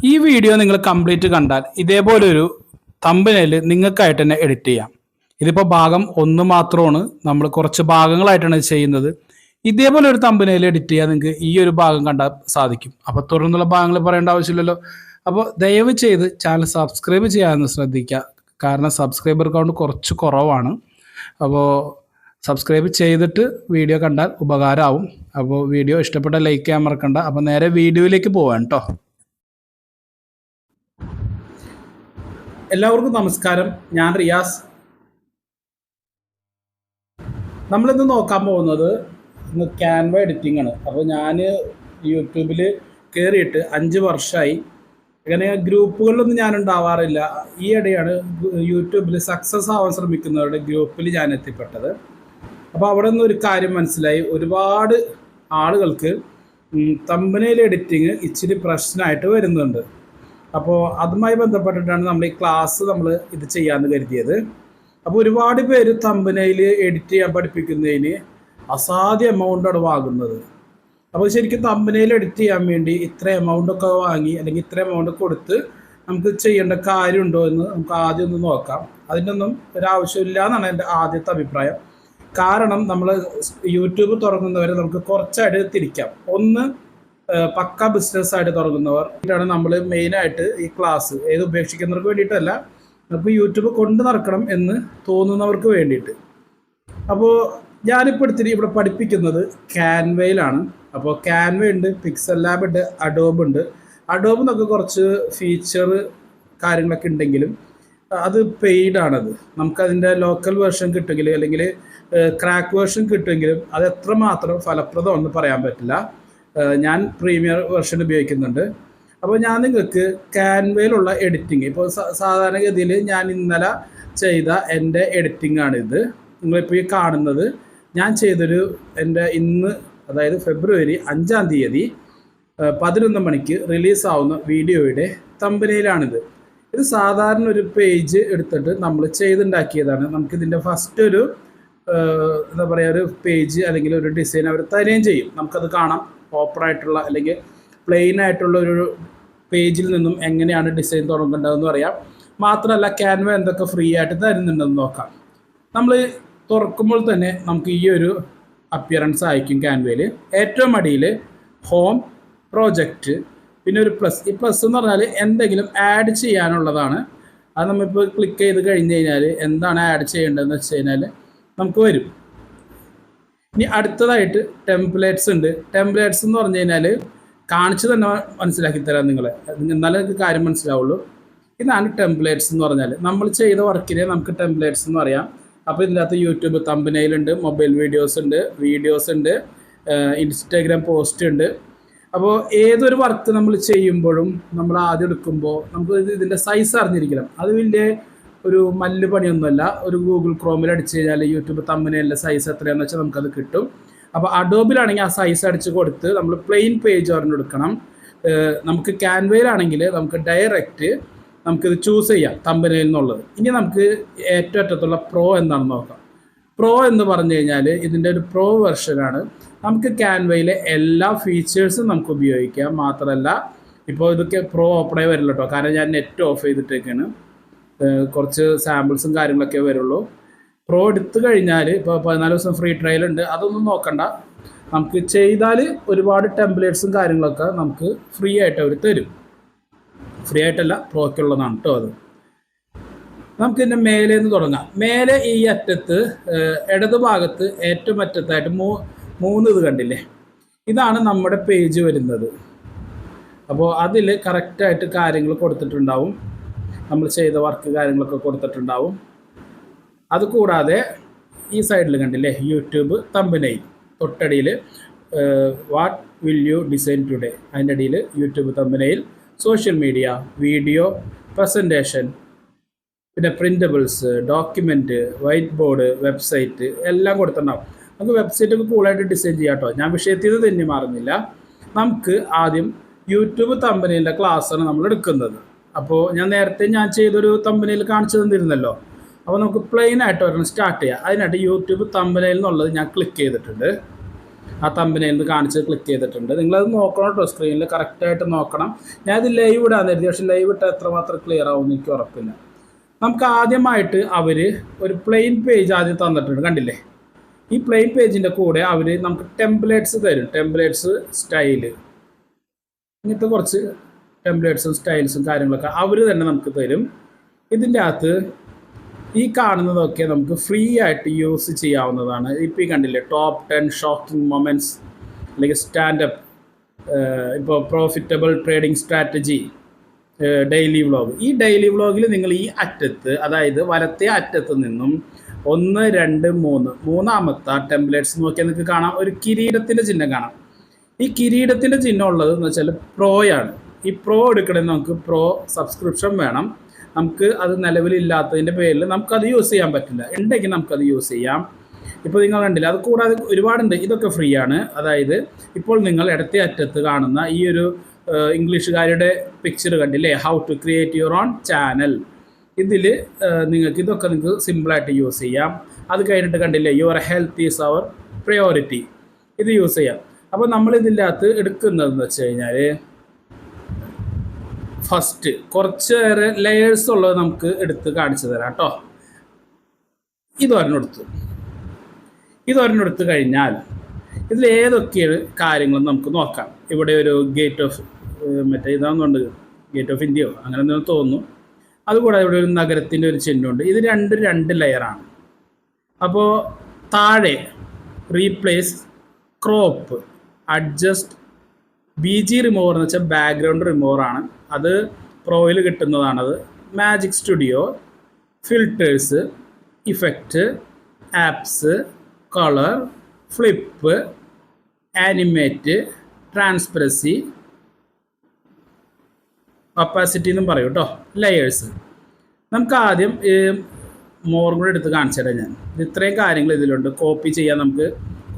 ഈ വീഡിയോ നിങ്ങൾ കംപ്ലീറ്റ് കണ്ടാൽ ഇതേപോലൊരു തമ്പനയിൽ നിങ്ങൾക്കായിട്ട് തന്നെ എഡിറ്റ് ചെയ്യാം. ഇതിപ്പോൾ ഭാഗം 1 മാത്രമാണ്, നമ്മൾ കുറച്ച് ഭാഗങ്ങളായിട്ടാണ് ചെയ്യുന്നത്. ഇതേപോലെ ഒരു തമ്പനയിൽ എഡിറ്റ് ചെയ്യാൻ നിങ്ങൾക്ക് ഈ ഒരു ഭാഗം കണ്ടാൽ സാധിക്കും. അപ്പോൾ തുടർന്നുള്ള ഭാഗങ്ങൾ പറയേണ്ട ആവശ്യമില്ലല്ലോ. അപ്പോൾ ദയവ് ചെയ്ത് ചാനൽ സബ്സ്ക്രൈബ് ചെയ്യാമെന്ന് ശ്രദ്ധിക്കുക. കാരണം സബ്സ്ക്രൈബർ കൗണ്ട് കുറച്ച് കുറവാണ്. അപ്പോൾ സബ്സ്ക്രൈബ് ചെയ്തിട്ട് വീഡിയോ കണ്ടാൽ ഉപകാരമാവും. അപ്പോൾ വീഡിയോ ഇഷ്ടപ്പെട്ട ലൈക്ക് ചെയ്യാൻ മറക്കണ്ട. അപ്പോൾ നേരെ വീഡിയോയിലേക്ക് പോവാം കേട്ടോ. എല്ലാവർക്കും നമസ്കാരം, ഞാൻ റിയാസ്. നമ്മളിന്ന് നോക്കാൻ പോകുന്നത് ഇന്ന് ക്യാൻവ എഡിറ്റിംഗ് ആണ്. അപ്പോൾ ഞാൻ യൂട്യൂബിൽ കയറിയിട്ട് 5 വർഷമായി. അങ്ങനെ ഗ്രൂപ്പുകളിലൊന്നും ഞാൻ ഉണ്ടാവാറില്ല. ഈ ഇടയാണ് യൂട്യൂബിൽ സക്സസ് ആവാൻ ശ്രമിക്കുന്നവരുടെ ഗ്രൂപ്പിൽ ഞാൻ എത്തിപ്പെട്ടത്. അപ്പോൾ അവിടെ നിന്ന് ഒരു കാര്യം മനസ്സിലായി, ഒരുപാട് ആളുകൾക്ക് തമ്പനെയിൽ എഡിറ്റിങ് ഇച്ചിരി പ്രശ്നമായിട്ട് വരുന്നുണ്ട്. അപ്പോൾ അതുമായി ബന്ധപ്പെട്ടിട്ടാണ് നമ്മൾ ഈ ക്ലാസ് ഇത് ചെയ്യാമെന്ന് കരുതിയത്. അപ്പോൾ ഒരുപാട് പേര് തമ്പനെയിൽ എഡിറ്റ് ചെയ്യാൻ പഠിപ്പിക്കുന്നതിന് അസാധ്യ എമൗണ്ടാണ് വാങ്ങുന്നത്. അപ്പോൾ ശരിക്കും തമ്പനെയിൽ എഡിറ്റ് ചെയ്യാൻ വേണ്ടി ഇത്ര എമൗണ്ടൊക്കെ വാങ്ങി അല്ലെങ്കിൽ ഇത്ര എമൗണ്ട് കൊടുത്ത് നമുക്ക് ചെയ്യേണ്ട കാര്യമുണ്ടോ എന്ന് നമുക്ക് ആദ്യം ഒന്ന് നോക്കാം. അതിനൊന്നും ഒരാവശ്യമില്ല എന്നാണ് എൻ്റെ ആദ്യത്തെ അഭിപ്രായം. കാരണം നമ്മൾ യൂട്യൂബ് തുറക്കുന്നവരെ നമുക്ക് കുറച്ചായിട്ട് തിരിക്കാം. ഒന്ന്, പക്ക ബിസിനസ്സായിട്ട് തുടങ്ങുന്നവർ ാണ് നമ്മൾ മെയിനായിട്ട് ഈ ക്ലാസ് ഉപേക്ഷിക്കുന്നവർക്ക് വേണ്ടിയിട്ടല്ല, നമുക്ക് യൂട്യൂബ് കൊണ്ട് നടക്കണം എന്ന് തോന്നുന്നവർക്ക് വേണ്ടിയിട്ട്. അപ്പോൾ ഞാനിപ്പോൾ ഇവിടെ പഠിപ്പിക്കുന്നത് ക്യാൻവയിലാണ്. അപ്പോൾ ക്യാൻവ ഉണ്ട്, പിക്സൽ ലാബ് ഉണ്ട്, അഡോബ് ഉണ്ട്. അഡോബ് എന്നൊക്കെ കുറച്ച് ഫീച്ചർ കാര്യങ്ങളൊക്കെ ഉണ്ടെങ്കിലും അത് പെയ്ഡാണത്. നമുക്കതിൻ്റെ ലോക്കൽ വേർഷൻ കിട്ടുമെങ്കിൽ അല്ലെങ്കിൽ ക്രാക്ക് വേർഷൻ കിട്ടുമെങ്കിലും അത് എത്രമാത്രം ഫലപ്രദമെന്ന് പറയാൻ പറ്റില്ല. ഞാൻ പ്രീമിയർ വേർഷൻ ഉപയോഗിക്കുന്നുണ്ട്. അപ്പോൾ ഞാൻ നിങ്ങൾക്ക് ക്യാൻവയിലുള്ള എഡിറ്റിങ്, ഇപ്പോൾ സാധാരണഗതിയിൽ ഞാൻ ഇന്നലെ ചെയ്ത എൻ്റെ എഡിറ്റിംഗ് ആണിത്. നിങ്ങളിപ്പോൾ ഈ കാണുന്നത് ഞാൻ ചെയ്തൊരു ഇന്ന്, അതായത് ഫെബ്രുവരി 5-ാം തീയതി 11 മണിക്ക് റിലീസാവുന്ന വീഡിയോയുടെ തമ്പനെയിലാണിത്. ഇത് സാധാരണ ഒരു പേജ് എടുത്തിട്ട് നമ്മൾ ചെയ്തുണ്ടാക്കിയതാണ്. നമുക്കിതിൻ്റെ ഫസ്റ്റ് ഒരു എന്താ പറയുക, ഒരു പേജ് അല്ലെങ്കിൽ ഒരു ഡിസൈൻ അവർ തരുകയും ചെയ്യും. നമുക്കത് കാണാം. പ്രോപ്പറായിട്ടുള്ള അല്ലെങ്കിൽ പ്ലെയിൻ ആയിട്ടുള്ള ഒരു പേജിൽ നിന്നും എങ്ങനെയാണ് ഡിസൈൻ തുടങ്ങേണ്ടതെന്ന് പറയാം. മാത്രമല്ല ക്യാൻവ എന്തൊക്കെ ഫ്രീ ആയിട്ട് തരുന്നുണ്ടെന്ന് നോക്കാം. നമ്മൾ തുറക്കുമ്പോൾ തന്നെ നമുക്ക് ഈ ഒരു അപ്പിയറൻസ് അയക്കും. ക്യാൻവയിൽ ഏറ്റവും അടിയിൽ ഹോം, പ്രോജക്റ്റ്, പിന്നെ ഒരു പ്ലസ്. ഈ പ്ലസ് എന്ന് പറഞ്ഞാൽ എന്തെങ്കിലും ആഡ് ചെയ്യാനുള്ളതാണ്. അത് നമ്മളിപ്പോൾ ക്ലിക്ക് ചെയ്ത് കഴിഞ്ഞ് കഴിഞ്ഞാൽ എന്താണ് ആഡ് ചെയ്യേണ്ടതെന്ന് വെച്ച് കഴിഞ്ഞാൽ നമുക്ക് വരും. ഇനി അടുത്തതായിട്ട് ടെംപ്ലേറ്റ്സ് ഉണ്ട്. ടെംപ്ലേറ്റ്സ് എന്ന് പറഞ്ഞു കഴിഞ്ഞാൽ കാണിച്ച് തന്നെ മനസ്സിലാക്കി തരാം നിങ്ങളെ, എന്നാലേ നിങ്ങൾക്ക് കാര്യം മനസ്സിലാവുള്ളൂ. ഇതാണ് ടെംപ്ലേറ്റ്സ് എന്ന് പറഞ്ഞാൽ. നമ്മൾ ചെയ്ത വർക്കിനെ നമുക്ക് ടെംപ്ലേറ്റ്സ് എന്ന് പറയാം. അപ്പോൾ ഇതിൻ്റെ അകത്ത് യൂട്യൂബ് തമ്പനെയിലുണ്ട്, മൊബൈൽ വീഡിയോസ് ഉണ്ട്, ഇൻസ്റ്റാഗ്രാം പോസ്റ്റ് ഉണ്ട്. അപ്പോൾ ഏതൊരു വർക്ക് നമ്മൾ ചെയ്യുമ്പോഴും നമ്മൾ ആദ്യം എടുക്കുമ്പോൾ നമുക്ക് ഇതിൻ്റെ സൈസ് അറിഞ്ഞിരിക്കണം. അത് വലിയ ഒരു മല്ല് പണിയൊന്നുമല്ല. ഒരു ഗൂഗിൾ ക്രോമിൽ അടിച്ച് കഴിഞ്ഞാൽ യൂട്യൂബ് തമ്പനെയിലെ സൈസ് എത്രയാണെന്ന് വെച്ചാൽ നമുക്കത് കിട്ടും. അപ്പോൾ അഡോബിലാണെങ്കിൽ ആ സൈസ് അടിച്ച് കൊടുത്ത് നമ്മൾ പ്ലെയിൻ പേജ് ഒരെണ്ണെടുക്കണം. നമുക്ക് ക്യാൻവയിലാണെങ്കിൽ നമുക്ക് ഡയറക്റ്റ് നമുക്കിത് ചൂസ് ചെയ്യാം തമ്പനെയിൽ എന്നുള്ളത്. ഇനി നമുക്ക് ഏറ്റവും അറ്റത്തുള്ള പ്രോ എന്താണെന്ന് നോക്കാം. പ്രോ എന്ന് പറഞ്ഞു കഴിഞ്ഞാൽ ഇതിൻ്റെ ഒരു പ്രോ വെർഷനാണ്. നമുക്ക് ക്യാൻവയിലെ എല്ലാ ഫീച്ചേഴ്സും നമുക്ക് ഉപയോഗിക്കാം. മാത്രമല്ല ഇപ്പോൾ ഇതൊക്കെ പ്രോ ഓപ്പണായി വരില്ല കേട്ടോ, കാരണം ഞാൻ നെറ്റ് ഓഫ് ചെയ്തിട്ടൊക്കെയാണ്. കുറച്ച് സാമ്പിൾസും കാര്യങ്ങളൊക്കെ വരുള്ളൂ. പ്രോ എടുത്തു കഴിഞ്ഞാൽ ഇപ്പോൾ 14 ദിവസം ഫ്രീ ട്രയൽ ഉണ്ട്, അതൊന്നും നോക്കണ്ട. നമുക്ക് ചെയ്താൽ ഒരുപാട് ടെംപ്ലേറ്റ്സും കാര്യങ്ങളൊക്കെ നമുക്ക് ഫ്രീ ആയിട്ട് അവർ തരും. ഫ്രീ ആയിട്ടല്ല, പ്രോയ്ക്കുള്ളതാണ് കേട്ടോ അത്. നമുക്കിതിൻ്റെ മേലെ നിന്ന് തുടങ്ങാം. മേലെ ഈ അറ്റത്ത് ഇടത് ഭാഗത്ത് ഏറ്റവും അറ്റത്തായിട്ട് 3 ഇത് കണ്ടില്ലേ, ഇതാണ് നമ്മുടെ പേജ് വരുന്നത്. അപ്പോൾ അതിൽ കറക്റ്റായിട്ട് കാര്യങ്ങൾ കൊടുത്തിട്ടുണ്ടാവും, നമ്മൾ ചെയ്ത വർക്ക് കാര്യങ്ങളൊക്കെ കൊടുത്തിട്ടുണ്ടാവും. അതുകൂടാതെ ഈ സൈഡിൽ കണ്ടില്ലേ യൂട്യൂബ് തമ്പനെയിൽ, തൊട്ടടിയിൽ what will you design today, അതിൻ്റെ അടിയിൽ യൂട്യൂബ് തമ്പനെയിൽ, സോഷ്യൽ മീഡിയ, വീഡിയോ, പ്രസൻറ്റേഷൻ, പിന്നെ printables, document, white board, website എല്ലാം കൊടുത്തിട്ടുണ്ടാവും. നമുക്ക് വെബ്സൈറ്റൊക്കെ കൂളായിട്ട് ഡിസൈൻ ചെയ്യാം കേട്ടോ. ഞാൻ വിഷയത്തിൽ തന്നെ മാറുന്നില്ല. നമുക്ക് ആദ്യം യൂട്യൂബ് തമ്പനെയിലെ ക്ലാസ്സാണ് നമ്മൾ എടുക്കുന്നത്. അപ്പോൾ ഞാൻ നേരത്തെ ചെയ്തൊരു തമ്പനെയിൽ കാണിച്ചു തന്നിരുന്നല്ലോ. അപ്പോൾ നമുക്ക് പ്ലെയിൻ ആയിട്ട് ഒരെണ്ണം സ്റ്റാർട്ട് ചെയ്യാം. അതിനായിട്ട് യൂട്യൂബ് തമ്പനെയിൽ എന്നുള്ളത് ഞാൻ ക്ലിക്ക് ചെയ്തിട്ടുണ്ട്. ആ തമ്പനയിൽ നിന്ന് കാണിച്ച് ക്ലിക്ക് ചെയ്തിട്ടുണ്ട്. നിങ്ങളത് നോക്കണം കേട്ടോ, സ്ക്രീനിൽ കറക്റ്റായിട്ട് നോക്കണം. ഞാനത് ലൈവ് ഇടാൻ കരുതി, പക്ഷേ ലൈവ് ഇട്ടാൽ എത്രമാത്രം ക്ലിയർ ആവും എനിക്ക് ഉറപ്പില്ല. നമുക്ക് ആദ്യമായിട്ട് അവർ ഒരു പ്ലെയിൻ പേജ് ആദ്യം തന്നിട്ടുണ്ട്, കണ്ടില്ലേ? ഈ പ്ലെയിൻ പേജിൻ്റെ കൂടെ അവർ നമുക്ക് ടെംപ്ലേറ്റ്സ് തരും. ടെംപ്ലേറ്റ്സ്, സ്റ്റൈല്, ഇങ്ങനത്തെ കുറച്ച് ടെംപ്ലേറ്റ്സും സ്റ്റൈൽസും കാര്യങ്ങളൊക്കെ അവർ തന്നെ നമുക്ക് തരും. ഇതിൻ്റെ അകത്ത് ഈ കാണുന്നതൊക്കെ നമുക്ക് ഫ്രീ ആയിട്ട് യൂസ് ചെയ്യാവുന്നതാണ്. ഇപ്പോൾ ഈ കണ്ടില്ലേ, ടോപ്പ് 10 ഷോക്കിംഗ് മൊമെൻറ്റ്സ്, അല്ലെങ്കിൽ സ്റ്റാൻഡപ്പ്, ഇപ്പോൾ profitable trading strategy, daily vlog. ഈ ഡെയിലി വ്ളോഗിൽ നിങ്ങൾ ഈ അറ്റത്ത്, അതായത് വലത്തെ അറ്റത്ത് നിന്നും 1, 2, 3 മൂന്നാമത്തെ ടെംപ്ലേറ്റ്സ് നോക്കിയാൽ നിങ്ങൾക്ക് കാണാം, ഒരു കിരീടത്തിൻ്റെ ചിഹ്നം കാണാം. ഈ കിരീടത്തിൻ്റെ ചിഹ്നം ഉള്ളത് എന്ന് വെച്ചാൽ പ്രോയാണ്. ഈ പ്രോ എടുക്കണമെങ്കിൽ നമുക്ക് പ്രോ സബ്സ്ക്രിപ്ഷൻ വേണം. നമുക്ക് അത് നിലവിലില്ലാത്തതിൻ്റെ പേരിൽ നമുക്കത് യൂസ് ചെയ്യാൻ പറ്റില്ല. ഉണ്ടെങ്കിൽ നമുക്കത് യൂസ് ചെയ്യാം. ഇപ്പോൾ നിങ്ങൾ കണ്ടില്ല, അത് കൂടാതെ ഒരുപാടുണ്ട്. ഇതൊക്കെ ഫ്രീ ആണ്. അതായത് ഇപ്പോൾ നിങ്ങൾ ഇടത്തെ അറ്റത്ത് കാണുന്ന ഈ ഒരു ഇംഗ്ലീഷുകാരുടെ പിക്ചർ കണ്ടില്ലേ, how to create your own channel. ഇതിൽ ഇതൊക്കെ നിങ്ങൾക്ക് സിമ്പിളായിട്ട് യൂസ് ചെയ്യാം. അത് കഴിഞ്ഞിട്ട് കണ്ടില്ലേ, your health is our priority, ഇത് യൂസ് ചെയ്യാം. അപ്പോൾ നമ്മളിതിൻ്റെ അകത്ത് എടുക്കുന്നതെന്ന് വെച്ച് കഴിഞ്ഞാൽ, ഫസ്റ്റ് കുറച്ചേറെ ലെയേഴ്സ് ഉള്ളത് നമുക്ക് എടുത്ത് കാണിച്ചു തരാം കേട്ടോ. ഇതൊരെണ്ണെടുത്ത് കഴിഞ്ഞാൽ ഇതിൽ ഏതൊക്കെയാണ് കാര്യങ്ങൾ നമുക്ക് നോക്കാം. ഇവിടെ ഒരു ഗേറ്റ് ഓഫ് ഇതാണെന്നുണ്ട്, ഗേറ്റ് ഓഫ് ഇന്ത്യയോ അങ്ങനെ എന്തെങ്കിലും തോന്നുന്നു. അതുകൂടാതെ ഇവിടെ ഒരു നഗരത്തിൻ്റെ ഒരു ചിഹ്നമുണ്ട്. ഇത് രണ്ട് ലെയറാണ്. അപ്പോൾ താഴെ replace, crop, adjust, BG remover എന്ന് വെച്ചാൽ ബാക്ക്ഗ്രൗണ്ട് റിമൂവറാണ്. അത് പ്രോയിൽ കിട്ടുന്നതാണത്. Magic studio, filters, effect, apps, colour, flip, animate, transparency, opacity എന്നും പറയും കേട്ടോ. ലെയേഴ്സ് നമുക്ക് ആദ്യം മോറും കൂടെ എടുത്ത് കാണിച്ചു തരാം ഞാൻ. ഇത്രയും കാര്യങ്ങൾ ഇതിലുണ്ട്. കോപ്പി ചെയ്യാം, നമുക്ക്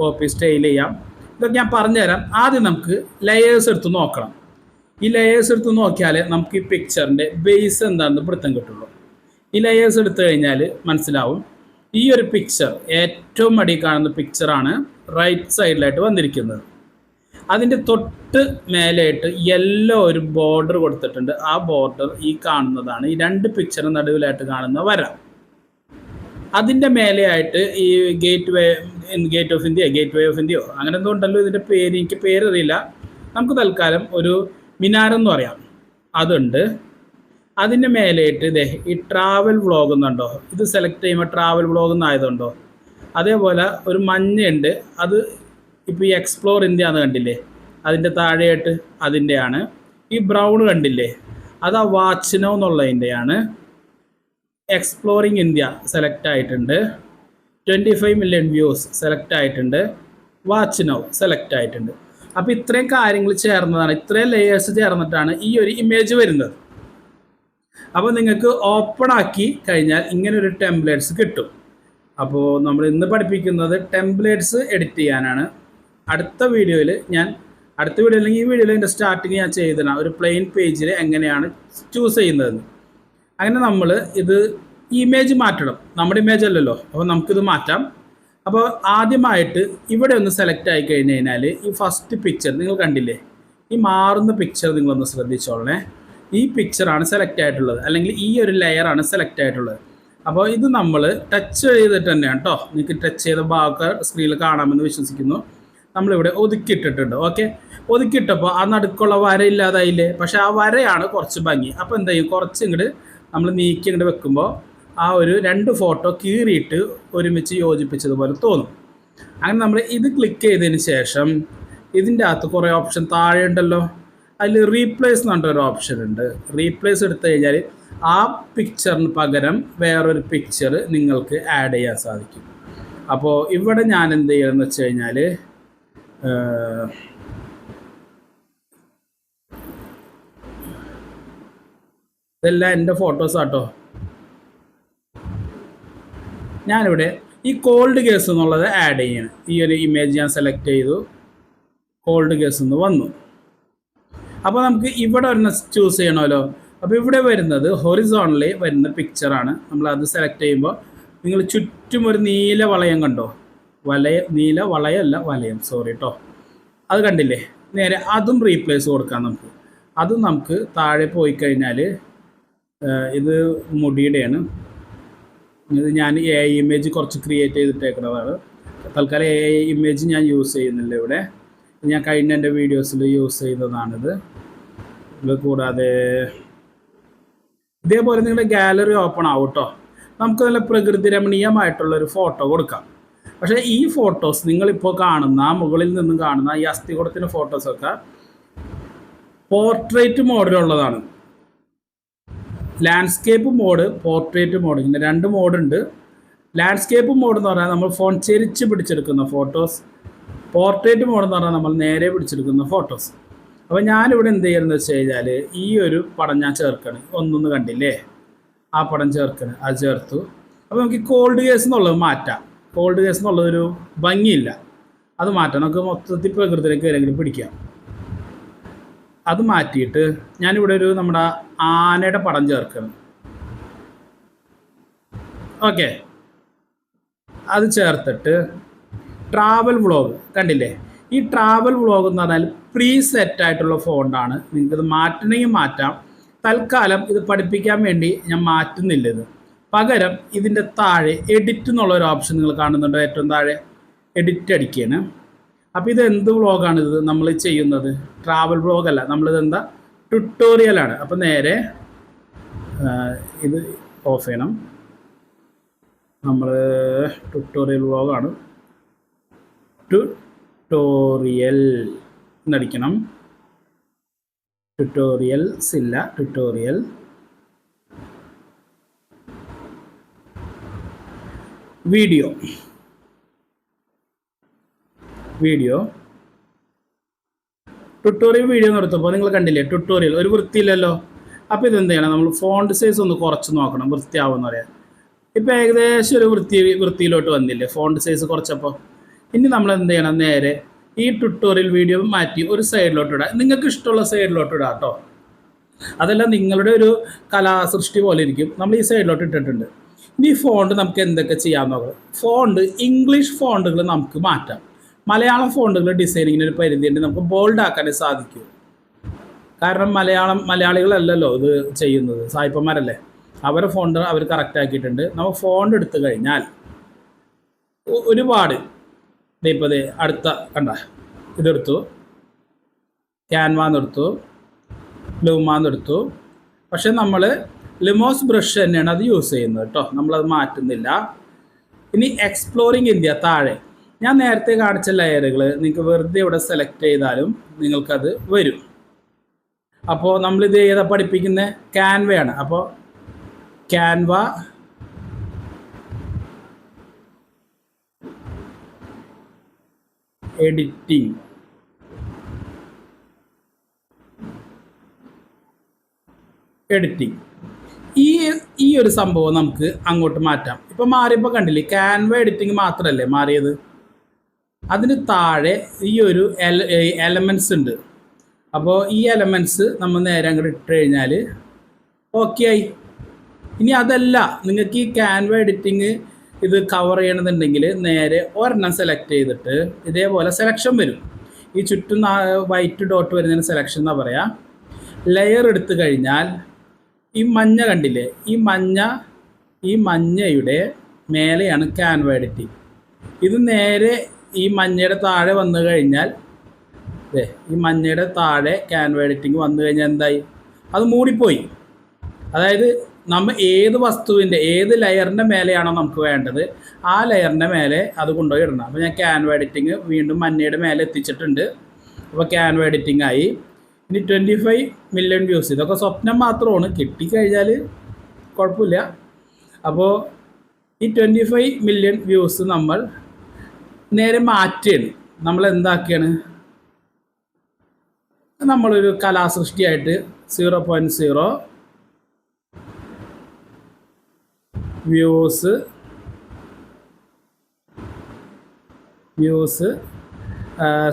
കോപ്പി സ്റ്റൈൽ ചെയ്യാം. ഇതൊക്കെ ഞാൻ പറഞ്ഞുതരാം. ആദ്യം നമുക്ക് ലെയേഴ്സ് എടുത്ത് നോക്കണം. ഈ ലെയേഴ്സ് എടുത്ത് നോക്കിയാൽ നമുക്ക് ഈ പിക്ചറിൻ്റെ ബേസ് എന്താണെന്ന് പിടുത്തം കിട്ടുള്ളൂ. ഈ ലെയേഴ്സ് എടുത്തു കഴിഞ്ഞാൽ മനസ്സിലാവും. ഈ ഒരു പിക്ചർ, ഏറ്റവും അടിയിൽ കാണുന്ന പിക്ചറാണ് റൈറ്റ് സൈഡിലായിട്ട് വന്നിരിക്കുന്നത്. അതിൻ്റെ തൊട്ട് മേലെയായിട്ട് യെല്ലോ ഒരു ബോർഡർ കൊടുത്തിട്ടുണ്ട്. ആ ബോർഡർ ഈ കാണുന്നതാണ്. ഈ രണ്ട് പിക്ചറിന് നടുവിലായിട്ട് കാണുന്ന വര. അതിൻ്റെ മേലെയായിട്ട് ഈ gateway of India, gateway of ഇന്ത്യയോ അങ്ങനെ എന്തുകൊണ്ടല്ലോ ഇതിൻ്റെ പേര്, എനിക്ക് പേരറിയില്ല. നമുക്ക് തൽക്കാലം ഒരു മിനാരെന്ന് പറയാം, അതുണ്ട്. അതിൻ്റെ മേലെയായിട്ട് ഇതേ ഈ ട്രാവൽ വ്ളോഗ് എന്നുണ്ടോ, ഇത് സെലക്ട് ചെയ്യുമ്പോൾ ട്രാവൽ വ്ളോഗ് എന്നായതുണ്ടോ. അതേപോലെ ഒരു മഞ്ഞയുണ്ട്, അത് ഇപ്പോൾ ഈ എക്സ്പ്ലോർ ഇന്ത്യ എന്ന് കണ്ടില്ലേ, അതിൻ്റെ താഴെയായിട്ട് അതിൻ്റെയാണ്. ഈ ബ്രൗൺ കണ്ടില്ലേ, അത് ആ വാച്ച് നൗ എന്നുള്ളതിൻ്റെയാണ്. എക്സ്പ്ലോറിങ് ഇന്ത്യ സെലക്ട് ആയിട്ടുണ്ട്. 25 മില്യൺ വ്യൂസ് സെലക്ട് ആയിട്ടുണ്ട്. വാച്ച് നൗ സെലക്ട് ആയിട്ടുണ്ട്. അപ്പോൾ ഇത്രയും കാര്യങ്ങൾ ചേർന്നതാണ്, ഇത്രയും ലെയേഴ്സ് ചേർന്നിട്ടാണ് ഈ ഒരു ഇമേജ് വരുന്നത്. അപ്പോൾ നിങ്ങൾക്ക് ഓപ്പൺ ആക്കി കഴിഞ്ഞാൽ ഇങ്ങനൊരു ടെംപ്ലേറ്റ്സ് കിട്ടും. അപ്പോൾ നമ്മൾ ഇന്ന് പഠിപ്പിക്കുന്നത് ടെംപ്ലേറ്റ്സ് എഡിറ്റ് ചെയ്യാനാണ്. അടുത്ത വീഡിയോയിൽ അല്ലെങ്കിൽ ഈ വീഡിയോയിൽ എൻ്റെ സ്റ്റാർട്ടിങ് ഞാൻ ചെയ്തതാണ് ഒരു പ്ലെയിൻ പേജിൽ എങ്ങനെയാണ് ചൂസ് ചെയ്യുന്നതെന്ന്. അങ്ങനെ നമ്മൾ ഇത് ഇമേജ് മാറ്റണം, നമ്മുടെ ഇമേജ് അല്ലല്ലോ, അപ്പോൾ നമുക്കിത് മാറ്റാം. അപ്പോൾ ആദ്യമായിട്ട് ഇവിടെ ഒന്ന് സെലക്ട് ആയി കഴിഞ്ഞ് കഴിഞ്ഞാൽ ഈ ഫസ്റ്റ് പിക്ചർ നിങ്ങൾ കണ്ടില്ലേ, ഈ മാറുന്ന പിക്ചർ നിങ്ങളൊന്ന് ശ്രദ്ധിച്ചോളണേ. ഈ പിക്ചറാണ് സെലക്ട് ആയിട്ടുള്ളത്, അല്ലെങ്കിൽ ഈ ഒരു ലെയറാണ് സെലക്ട് ആയിട്ടുള്ളത്. അപ്പോൾ ഇത് നമ്മൾ ടച്ച് ചെയ്തിട്ട് തന്നെയാണ് കേട്ടോ. നിങ്ങൾക്ക് ടച്ച് ചെയ്ത ഭാഗമൊക്കെ സ്ക്രീനിൽ കാണാമെന്ന് വിശ്വസിക്കുന്നു. നമ്മളിവിടെ ഒതുക്കിയിട്ടിട്ടുണ്ട്. ഓക്കെ, ഒതുക്കിയിട്ടപ്പോൾ ആ നടുക്കുള്ള വര ഇല്ലാതായില്ലേ, പക്ഷേ ആ വരയാണ് കുറച്ച് ഭംഗി. അപ്പോൾ എന്താ ചെയ്യും, കുറച്ച് ഇങ്ങോട്ട് നമ്മൾ നീക്കി ഇങ്ങോട്ട് വെക്കുമ്പോൾ ആ ഒരു 2 ഫോട്ടോ കീറിയിട്ട് ഒരുമിച്ച് യോജിപ്പിച്ചതുപോലെ തോന്നും. അങ്ങനെ നമ്മൾ ഇത് ക്ലിക്ക് ചെയ്തതിന് ശേഷം ഇതിൻ്റെ അകത്ത് കുറേ ഓപ്ഷൻ താഴെ ഉണ്ടല്ലോ, അതിൽ റീപ്ലേസ് എന്ന് പറഞ്ഞൊരു ഓപ്ഷൻ ഉണ്ട്. റീപ്ലേസ് എടുത്തു കഴിഞ്ഞാൽ ആ പിക്ചറിന് പകരം വേറൊരു പിക്ചർ നിങ്ങൾക്ക് ആഡ് ചെയ്യാൻ സാധിക്കും. അപ്പോൾ ഇവിടെ ഞാൻ എന്ത് ചെയ്യണമെന്ന് വെച്ച് കഴിഞ്ഞാൽ ഇതെല്ലാം എൻ്റെ ഫോട്ടോസാട്ടോ. ഞാനിവിടെ ഈ കോൾഡ് കേസ് എന്നുള്ളത് ആഡ് ചെയ്യണം. ഈ ഒരു ഇമേജ് ഞാൻ സെലക്ട് ചെയ്തു, കോൾഡ് കേസ് എന്ന് വന്നു. അപ്പോൾ നമുക്ക് ഇവിടെ ഒരെണ്ണം ചൂസ് ചെയ്യണമല്ലോ. അപ്പോൾ ഇവിടെ വരുന്നത് ഹൊറിസോണലി വരുന്ന പിക്ചറാണ്. നമ്മളത് സെലക്ട് ചെയ്യുമ്പോൾ നിങ്ങൾ ചുറ്റും ഒരു നീല വളയം കണ്ടോ, നീല വളയല്ല വലയം, സോറി കേട്ടോ. അത് കണ്ടില്ലേ, നേരെ അതും റീപ്ലേസ് കൊടുക്കാം നമുക്ക്. അതും നമുക്ക് താഴെ പോയി കഴിഞ്ഞാൽ ഇത് മുടിയുടെയാണ്. ഇത് ഞാൻ AI ഇമേജ് കുറച്ച് ക്രിയേറ്റ് ചെയ്തിട്ടേക്കുന്നതാണ്. തൽക്കാലം AI ഇമേജ് ഞാൻ യൂസ് ചെയ്യുന്നില്ല ഇവിടെ. ഞാൻ കഴിഞ്ഞ എൻ്റെ വീഡിയോസിൽ യൂസ് ചെയ്തതാണിത്. ഇത് കൂടാതെ ഇതേപോലെ നിങ്ങളുടെ ഗാലറി ഓപ്പൺ ആവും കേട്ടോ. നമുക്ക് നല്ല പ്രകൃതി രമണീയമായിട്ടുള്ളൊരു ഫോട്ടോ കൊടുക്കാം. പക്ഷേ ഈ ഫോട്ടോസ് നിങ്ങളിപ്പോൾ കാണുന്ന മുകളിൽ നിന്നും കാണുന്ന ഈ അസ്ഥികൂടത്തിൻ്റെ ഫോട്ടോസൊക്കെ പോർട്രേറ്റ് മോഡിലുള്ളതാണ്. ലാൻഡ്സ്കേപ്പ് മോഡ്, പോർട്രേറ്റ് മോഡ്, ഇങ്ങനെ 2 മോഡുണ്ട്. ലാൻഡ്സ്കേപ്പ് മോഡ് എന്ന് പറഞ്ഞാൽ നമ്മൾ ഫോൺ ചെരിച്ച് പിടിച്ചെടുക്കുന്ന ഫോട്ടോസ്. പോർട്രേറ്റ് മോഡ് എന്ന് പറഞ്ഞാൽ നമ്മൾ നേരെ പിടിച്ചെടുക്കുന്ന ഫോട്ടോസ്. അപ്പോൾ ഞാനിവിടെ എന്ത് ചെയ്യുന്നത് വെച്ച് കഴിഞ്ഞാൽ ഈ ഒരു പടം ഞാൻ ചേർക്കണം. ഒന്നൊന്ന് കണ്ടില്ലേ, ആ പടം ചേർക്കണം. അത് ചേർത്തു. അപ്പോൾ നമുക്ക് കോൾഡ് കേസ് എന്നുള്ളത് മാറ്റാം. കോൾഡ് കേസ് എന്നുള്ളതൊരു ഭംഗിയില്ല, അത് മാറ്റാം. നമുക്ക് മൊത്തത്തിൽ പ്രകൃതിയിലേക്ക് ഏതെങ്കിലും പിടിക്കാം. അത് മാറ്റിയിട്ട് ഞാനിവിടെ ഒരു നമ്മുടെ ആനയുടെ പടം ചേർക്കണം. ഓക്കെ, അത് ചേർത്തിട്ട് ട്രാവൽ വ്ളോഗ് കണ്ടില്ലേ. ഈ ട്രാവൽ വ്ളോഗ് എന്ന് പറഞ്ഞാൽ പ്രീ സെറ്റ് ആയിട്ടുള്ള ഫോണ്ടാണ്. നിങ്ങൾക്കത് മാറ്റണമെങ്കിൽ മാറ്റാം. തൽക്കാലം ഇത് പഠിപ്പിക്കാൻ വേണ്ടി ഞാൻ മാറ്റുന്നില്ല. ഇത് പകരം ഇതിൻ്റെ താഴെ എഡിറ്റ് എന്നുള്ളൊരു ഓപ്ഷൻ നിങ്ങൾ കാണുന്നുണ്ട്. ഏറ്റവും താഴെ എഡിറ്റ് അടിക്കുകയാണ്. അപ്പോൾ ഇത് എന്ത് വ്ളോഗാണ് ഇത് നമ്മൾ ചെയ്യുന്നത്? ട്രാവൽ വ്ളോഗല്ല, നമ്മളിത് എന്താ ട്യൂട്ടോറിയലാണ്. അപ്പോൾ നേരെ ഇത് ഓഫ് ചെയ്യണം. നമ്മൾ ട്യൂട്ടോറിയൽ വ്ളോഗാണ്. ട്യൂട്ടോറിയൽ എന്നടിക്കണം. ട്യൂട്ടോറിയൽസ് ഇല്ല, ട്യൂട്ടോറിയൽ. വീഡിയോ ട്യൂട്ടോറിയൽ വീഡിയോ നിർത്തുമ്പോൾ നിങ്ങൾ കണ്ടില്ലേ ട്യൂട്ടോറിയൽ ഒരു വൃത്തിയില്ലല്ലോ. അപ്പോൾ ഇതെന്ത് ചെയ്യണം, നമ്മൾ ഫോണ്ട് സൈസ് ഒന്ന് കുറച്ച് നോക്കണം, വൃത്തിയാവുമെന്ന് പറയാം. ഇപ്പോൾ ഏകദേശം ഒരു വൃത്തിയിലോട്ട് വന്നില്ലേ ഫോണ്ട് സൈസ് കുറച്ചപ്പോൾ. ഇനി നമ്മൾ എന്ത് ചെയ്യണം, നേരെ ഈ ട്യൂട്ടോറിയൽ വീഡിയോ മാറ്റി ഒരു സൈഡിലോട്ട് ഇടാം. നിങ്ങൾക്ക് ഇഷ്ടമുള്ള സൈഡിലോട്ട് ഇടാം കേട്ടോ. അതെല്ലാം നിങ്ങളുടെ ഒരു കലാസൃഷ്ടി പോലെ ഇരിക്കും. നമ്മൾ ഈ സൈഡിലോട്ട് ഇട്ടിട്ടുണ്ട്. ഇനി ഫോണ്ട് നമുക്ക് എന്തൊക്കെ ചെയ്യാൻ നോക്കാം. ഫോണ്ട് ഇംഗ്ലീഷ് ഫോണ്ടുകൾ നമുക്ക് മാറ്റാം. മലയാളം ഫോണ്ടുകൾ ഡിസൈനിങ്ങിന് ഒരു പരിധിയുണ്ട്, നമുക്ക് ബോൾഡ് ആക്കാനേ സാധിക്കൂ. കാരണം മലയാളികളല്ലല്ലോ ഇത് ചെയ്യുന്നത്, സായിപ്പന്മാരല്ലേ. അവരെ ഫോണ്ട് അവർ കറക്റ്റ് ആക്കിയിട്ടുണ്ട്. നമ്മൾ ഫോണ്ട് എടുത്തു കഴിഞ്ഞാൽ ഒരുപാട് ഇപ്പോൾ അടുത്ത കണ്ട ഇതെടുത്തു, ക്യാൻവാന്നെടുത്തു, ലൂമാന്നെടുത്തു. പക്ഷെ നമ്മൾ ലിമോസ് ബ്രഷ് തന്നെയാണ് അത് യൂസ് ചെയ്യുന്നത് കേട്ടോ, നമ്മളത് മാറ്റുന്നില്ല. ഇനി എക്സ്പ്ലോറിങ് ഇന്ത്യ താഴെ ഞാൻ നേരത്തെ കാണിച്ച ലെയറുകൾ നിങ്ങൾക്ക് വെറുതെ ഇവിടെ സെലക്ട് ചെയ്താലും നിങ്ങൾക്കത് വരും. അപ്പോൾ നമ്മളിത് ഏതാ പഠിപ്പിക്കുന്ന ക്യാൻവയാണ്. അപ്പോൾ ക്യാൻവ എഡിറ്റിംഗ്, ഈ ഒരു സംഭവം നമുക്ക് അങ്ങോട്ട് മാറ്റാം. ഇപ്പോൾ മാറിയപ്പോൾ കണ്ടില്ലേ, ക്യാൻവ എഡിറ്റിംഗ് മാത്രമല്ലേ മാറിയത്, അതിന് താഴെ ഈ ഒരു എലമെൻറ്റ്സ് ഉണ്ട്. അപ്പോൾ ഈ എലമെൻറ്റ്സ് നമ്മൾ നേരെ അങ്ങോട്ട് ഇട്ട് കഴിഞ്ഞാൽ ഓക്കെ ആയി. ഇനി അതല്ല, നിങ്ങൾക്ക് ഈ ക്യാൻവ എഡിറ്റിംഗ് ഇത് കവർ ചെയ്യണമെന്നുണ്ടെങ്കിൽ നേരെ ഒരെണ്ണം സെലക്ട് ചെയ്തിട്ട് ഇതേപോലെ സെലക്ഷൻ വരും. ഈ ചുറ്റും വൈറ്റ് ഡോട്ട് വരുന്നതിന് സെലക്ഷൻ എന്നാ പറയാ. ലെയർ എടുത്തു കഴിഞ്ഞാൽ ഈ മഞ്ഞ കണ്ടില്ലേ, ഈ മഞ്ഞയുടെ മേലെയാണ് ക്യാൻവ എഡിറ്റിംഗ്. ഇത് നേരെ ഈ മഞ്ഞയുടെ താഴെ വന്നു കഴിഞ്ഞാൽ ഈ മഞ്ഞയുടെ താഴെ ക്യാൻവ എഡിറ്റിംഗ് വന്നു കഴിഞ്ഞാൽ എന്തായി, അത് മൂടിപ്പോയി. അതായത് നമ്മൾ ഏത് വസ്തുവിൻ്റെ ഏത് ലെയറിൻ്റെ മേലെയാണോ നമുക്ക് വേണ്ടത് ആ ലെയറിൻ്റെ മേലെ അത് കൊണ്ടുപോയി ഇടണം. അപ്പോൾ ഞാൻ ക്യാൻവ എഡിറ്റിംഗ് വീണ്ടും മഞ്ഞയുടെ മേലെ എത്തിച്ചിട്ടുണ്ട്. അപ്പോൾ ക്യാൻവ എഡിറ്റിംഗ് ആയി. ഇനി 25 മില്യൺ വ്യൂസ്, ഇതൊക്കെ സ്വപ്നം മാത്രമാണ്, കിട്ടിക്കഴിഞ്ഞാൽ കുഴപ്പമില്ല. അപ്പോൾ ഈ 25 മില്യൺ വ്യൂസ് നമ്മൾ നേരെ മാറ്റുകയാണ്. നമ്മൾ എന്താക്കുകയാണ്, നമ്മളൊരു കലാസൃഷ്ടിയായിട്ട് 0.0 വ്യൂസ്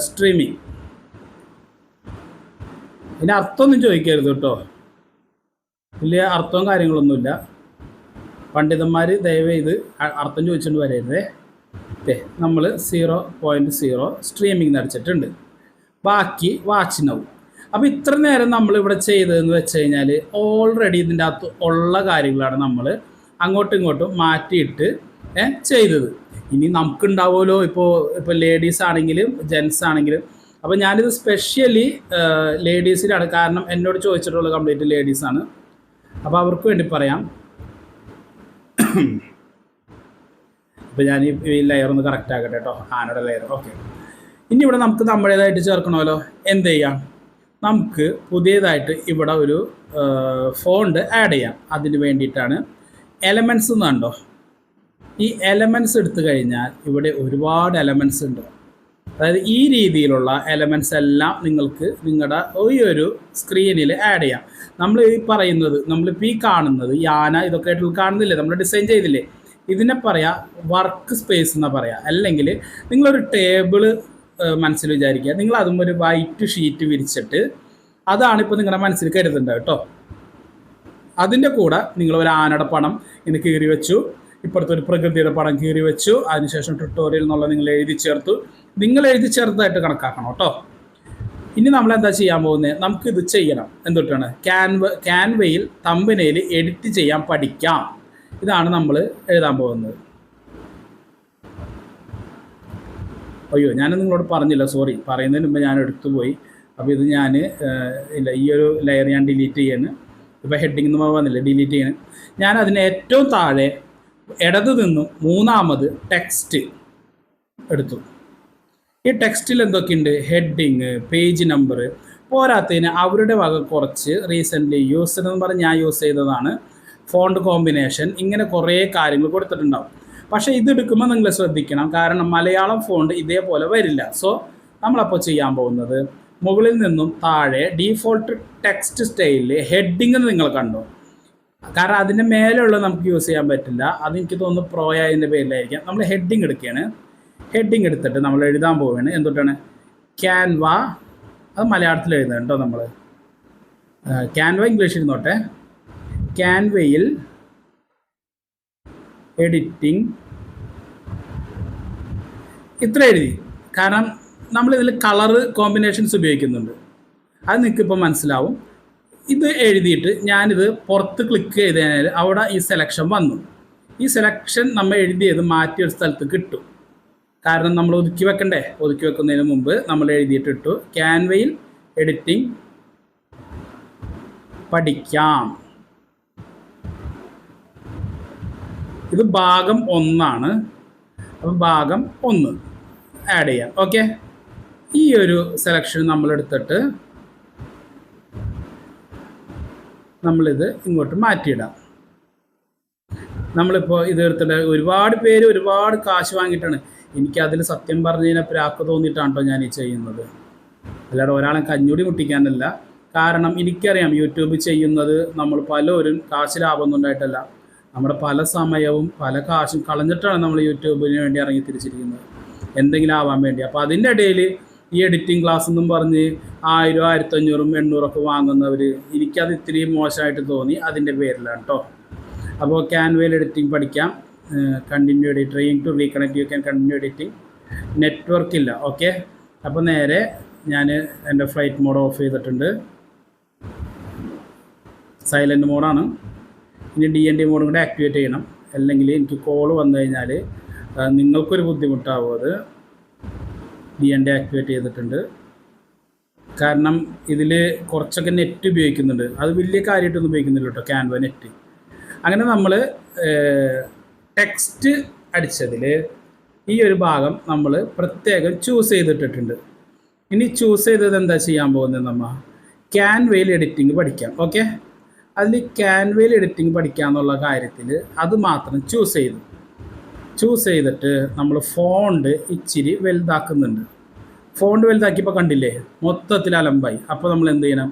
സ്ട്രീമിങ്. ഇതിന് അർത്ഥമൊന്നും ചോദിക്കരുത് കേട്ടോ, വലിയ അർത്ഥവും കാര്യങ്ങളൊന്നുമില്ല. പണ്ഡിതന്മാർ ദയവ് ഇത് അർത്ഥം ചോദിച്ചുകൊണ്ട് വരരുതേ. നമ്മൾ 0.0 സ്ട്രീമിംഗ് അടിച്ചിട്ടുണ്ട്. ബാക്കി വാച്ച് നൗ. അപ്പോൾ ഇത്ര നേരം നമ്മളിവിടെ ചെയ്തതെന്ന് വെച്ച് കഴിഞ്ഞാൽ ഓൾറെഡി ഇതിൻ്റെ അകത്ത് ഉള്ള കാര്യങ്ങളാണ് നമ്മൾ അങ്ങോട്ടും ഇങ്ങോട്ടും മാറ്റിയിട്ട് ചെയ്തത്. ഇനി നമുക്കുണ്ടാവുമല്ലോ ഇപ്പോൾ ലേഡീസ് ആണെങ്കിലും ജെൻസ് ആണെങ്കിലും. അപ്പോൾ ഞാനിത് സ്പെഷ്യലി ലേഡീസിലാണ്, കാരണം എന്നോട് ചോദിച്ചിട്ടുള്ള കംപ്ലീറ്റ് ലേഡീസാണ്. അപ്പോൾ അവർക്ക് വേണ്ടി പറയാം. ഇപ്പോൾ ഞാൻ ഈ ലെയർ ഒന്ന് കറക്റ്റ് ആക്കട്ടെ കേട്ടോ, ആനയുടെ ലെയർ. ഓക്കെ, ഇനി ഇവിടെ നമുക്ക് നമ്മുടേതായിട്ട് ചേർക്കണമല്ലോ. എന്ത് ചെയ്യാം, നമുക്ക് പുതിയതായിട്ട് ഇവിടെ ഒരു ഫോണ്ട് ആഡ് ചെയ്യാം. അതിന് വേണ്ടിയിട്ടാണ് എലമെൻറ്റ്സ് എന്ന് കണ്ടോ. ഈ എലമെൻറ്റ്സ് എടുത്തു കഴിഞ്ഞാൽ ഇവിടെ ഒരുപാട് എലമെൻറ്റ്സ് ഉണ്ട്. അതായത് ഈ രീതിയിലുള്ള എലമെൻറ്റ്സ് എല്ലാം നിങ്ങൾക്ക് നിങ്ങളുടെ ഈ ഒരു സ്ക്രീനിൽ ആഡ് ചെയ്യാം. നമ്മൾ ഈ പറയുന്നത്, നമ്മളിപ്പോൾ ഈ കാണുന്നത് യാന ഇതൊക്കെ ആയിട്ട് കാണുന്നില്ലേ, നമ്മൾ ഡിസൈൻ ചെയ്തില്ലേ, ഇതിനെ പറയാം വർക്ക് സ്പേസ് എന്നാ പറയാം. അല്ലെങ്കിൽ നിങ്ങളൊരു ടേബിള് മനസ്സിൽ വിചാരിക്കുക, നിങ്ങൾ അതും ഒരു വൈറ്റ് ഷീറ്റ് വിരിച്ചിട്ട് അതാണ് ഇപ്പോൾ നിങ്ങളുടെ മനസ്സിൽ കരുതേണ്ടത് കേട്ടോ. അതിൻ്റെ കൂടെ നിങ്ങൾ ഒരു ആനയുടെ പടം ഇങ്ങനെ കീറി വെച്ചു, ഇപ്പോഴത്തെ ഒരു പ്രകൃതിയുടെ പടം കീറി വെച്ചു, അതിനുശേഷം ട്യൂട്ടോറിയൽ എന്നുള്ള നിങ്ങൾ എഴുതി ചേർത്തു. നിങ്ങൾ എഴുതി ചേർത്തായിട്ട് കണക്കാക്കണം കേട്ടോ. ഇനി നമ്മൾ എന്താ ചെയ്യാൻ പോകുന്നത്, നമുക്കിത് ചെയ്യണം. എന്തൊട്ടാണ്, ക്യാൻവയിൽ തമ്പനയിൽ എഡിറ്റ് ചെയ്യാൻ പഠിക്കാം. ഇതാണ് നമ്മൾ എഴുതാൻ പോകുന്നത്. അയ്യോ, ഞാൻ നിങ്ങളോട് പറഞ്ഞില്ല, സോറി, പറയുന്നതിന് മുമ്പ് ഞാൻ എടുത്തു പോയി. അപ്പോൾ ഇത് ഞാൻ ഇല്ല, ഈ ഒരു ലെയർ ഞാൻ ഡിലീറ്റ് ചെയ്യാണ്. ഇപ്പോൾ ഹെഡിങ് എന്ന് വന്നില്ല, ഡിലീറ്റ് ചെയ്യാണ്. ഞാൻ അതിന് ഏറ്റവും താഴെ ഇടത് നിന്നും മൂന്നാമത് ടെക്സ്റ്റ് എടുത്തു. ഈ ടെക്സ്റ്റിൽ എന്തൊക്കെയുണ്ട്, ഹെഡിങ്, പേജ് നമ്പർ, പോരാത്തതിന് അവരുടെ വക കുറച്ച് റീസെൻ്റ്ലി യൂസ് എന്ന് പറഞ്ഞ് ഞാൻ യൂസ് ചെയ്തതാണ്, ഫോണ്ട് കോമ്പിനേഷൻ, ഇങ്ങനെ കുറേ കാര്യങ്ങൾ കൊടുത്തിട്ടുണ്ടാവും. പക്ഷേ ഇതെടുക്കുമ്പോൾ നിങ്ങൾ ശ്രദ്ധിക്കണം, കാരണം മലയാളം ഫോണ്ട് ഇതേപോലെ വരില്ല. സോ നമ്മളപ്പോൾ ചെയ്യാൻ പോകുന്നത്, മുകളിൽ നിന്നും താഴെ ഡീഫോൾട്ട് ടെക്സ്റ്റ് സ്റ്റൈലിൽ ഹെഡിങ് നിങ്ങൾ കണ്ടോ, കാരണം അതിൻ്റെ മേലെയുള്ള നമുക്ക് യൂസ് ചെയ്യാൻ പറ്റില്ല. അതെനിക്ക് തോന്നുന്നു പ്രോയതിൻ്റെ പേരിലായിരിക്കാം. നമ്മൾ ഹെഡിങ് എടുക്കുകയാണ്. ഹെഡിങ് എടുത്തിട്ട് നമ്മൾ എഴുതാൻ പോവുകയാണ്. എന്തൊട്ടാണ്, ക്യാൻവ, അത് മലയാളത്തിൽ എഴുതുക കേട്ടോ. നമ്മൾ ക്യാൻവ ഇംഗ്ലീഷിൽ ഇരുന്നോട്ടെ. ക്യാൻവയിൽ എഡിറ്റിംഗ് ഇത്ര എഴുതി. കാരണം നമ്മളിതിൽ കളറ് കോമ്പിനേഷൻസ് ഉപയോഗിക്കുന്നുണ്ട്, അത് നിങ്ങൾക്കിപ്പോൾ മനസ്സിലാവും. ഇത് എഴുതിയിട്ട് ഞാനിത് പുറത്ത് ക്ലിക്ക് ചെയ്ത് കഴിഞ്ഞാൽ അവിടെ ഈ സെലക്ഷൻ വന്നു. ഈ സെലക്ഷൻ നമ്മൾ എഴുതിയത് മാറ്റി ഒരു സ്ഥലത്ത് കിട്ടും, കാരണം നമ്മൾ ഒതുക്കി വെക്കണ്ടേ. ഒതുക്കി വെക്കുന്നതിന് മുമ്പ് നമ്മൾ എഴുതിയിട്ടിട്ടു ക്യാൻവയിൽ എഡിറ്റിംഗ് പഠിക്കാം. ഇത് ഭാഗം 1 അപ്പം ഭാഗം 1 ആഡ് ചെയ്യാം. ഓക്കെ, ഈ ഒരു സെലക്ഷൻ നമ്മളെടുത്തിട്ട് നമ്മളിത് ഇങ്ങോട്ട് മാറ്റിയിടാം. നമ്മളിപ്പോൾ ഇത് എടുത്തിട്ട് ഒരുപാട് പേര് ഒരുപാട് കാശ് വാങ്ങിയിട്ടാണ്. എനിക്കതിൽ സത്യം പറഞ്ഞു കഴിഞ്ഞാൽ പ്രാക്ക് തോന്നിയിട്ടാണ് കേട്ടോ ഞാൻ ഈ ചെയ്യുന്നത്, അല്ലാതെ ഒരാളെ കഞ്ഞൂടി മുട്ടിക്കാനല്ല. കാരണം എനിക്കറിയാം യൂട്യൂബ് ചെയ്യുന്നത് നമ്മൾ പലരും കാശ് ലാഭമൊന്നും ഉണ്ടായിട്ടല്ല, നമ്മുടെ പല സമയവും പല കാശും കളഞ്ഞിട്ടാണ് നമ്മൾ യൂട്യൂബിന് വേണ്ടി ഇറങ്ങി തിരിച്ചിരിക്കുന്നത്, എന്തെങ്കിലും ആവാൻ വേണ്ടി. അപ്പോൾ അതിൻ്റെ ഇടയിൽ ഈ എഡിറ്റിംഗ് ക്ലാസ് എന്നും പറഞ്ഞ് 1000, 1500, 800 വാങ്ങുന്നവർ, എനിക്കത് ഇത്തിരി മോശമായിട്ട് തോന്നി, അതിൻ്റെ പേരിലാണ് കേട്ടോ. അപ്പോൾ ക്യാൻവയിൽ എഡിറ്റിംഗ് പഠിക്കാം. Continue edit, trying to reconnect, you can continue editing. Network ഇല്ല. ഓക്കെ, അപ്പോൾ നേരെ ഞാൻ എൻ്റെ ഫ്ലൈറ്റ് മോഡ് ഓഫ് ചെയ്തിട്ടുണ്ട്, സൈലൻറ്റ് മോഡാണ്. ഇനി DND മോഡും കൂടെ ആക്ടിവേറ്റ് ചെയ്യണം, അല്ലെങ്കിൽ എനിക്ക് കോൾ വന്നു കഴിഞ്ഞാൽ നിങ്ങൾക്കൊരു ബുദ്ധിമുട്ടാവും. അത് DND ആക്ടിവേറ്റ് ചെയ്തിട്ടുണ്ട്, കാരണം ഇതിൽ കുറച്ചൊക്കെ നെറ്റ് ഉപയോഗിക്കുന്നുണ്ട്. അത് വലിയ കാര്യമായിട്ടൊന്നും ഉപയോഗിക്കുന്നില്ല കേട്ടോ, ക്യാൻവ നെറ്റ്. അങ്ങനെ നമ്മൾ ടെക്സ്റ്റ് അടിച്ചതിൽ ഈ ഒരു ഭാഗം നമ്മൾ പ്രത്യേകം ചൂസ് ചെയ്തിട്ടിട്ടുണ്ട്. ഇനി ചൂസ് ചെയ്തത് എന്താ ചെയ്യാൻ പോകുന്നത്, നമ്മൾ ക്യാൻവയിൽ എഡിറ്റിംഗ് പഠിക്കാം. ഓക്കെ, അതിൽ ക്യാൻവയിൽ എഡിറ്റിംഗ് പഠിക്കാമെന്നുള്ള കാര്യത്തിൽ അത് മാത്രം ചൂസ് ചെയ്തിട്ട് നമ്മൾ ഫോണ്ട് ഇച്ചിരി വലുതാക്കുന്നുണ്ട്. ഫോണ്ട് വലുതാക്കിയപ്പോൾ കണ്ടില്ലേ, മൊത്തത്തിൽ അലമ്പായി. അപ്പോൾ നമ്മൾ എന്ത് ചെയ്യണം,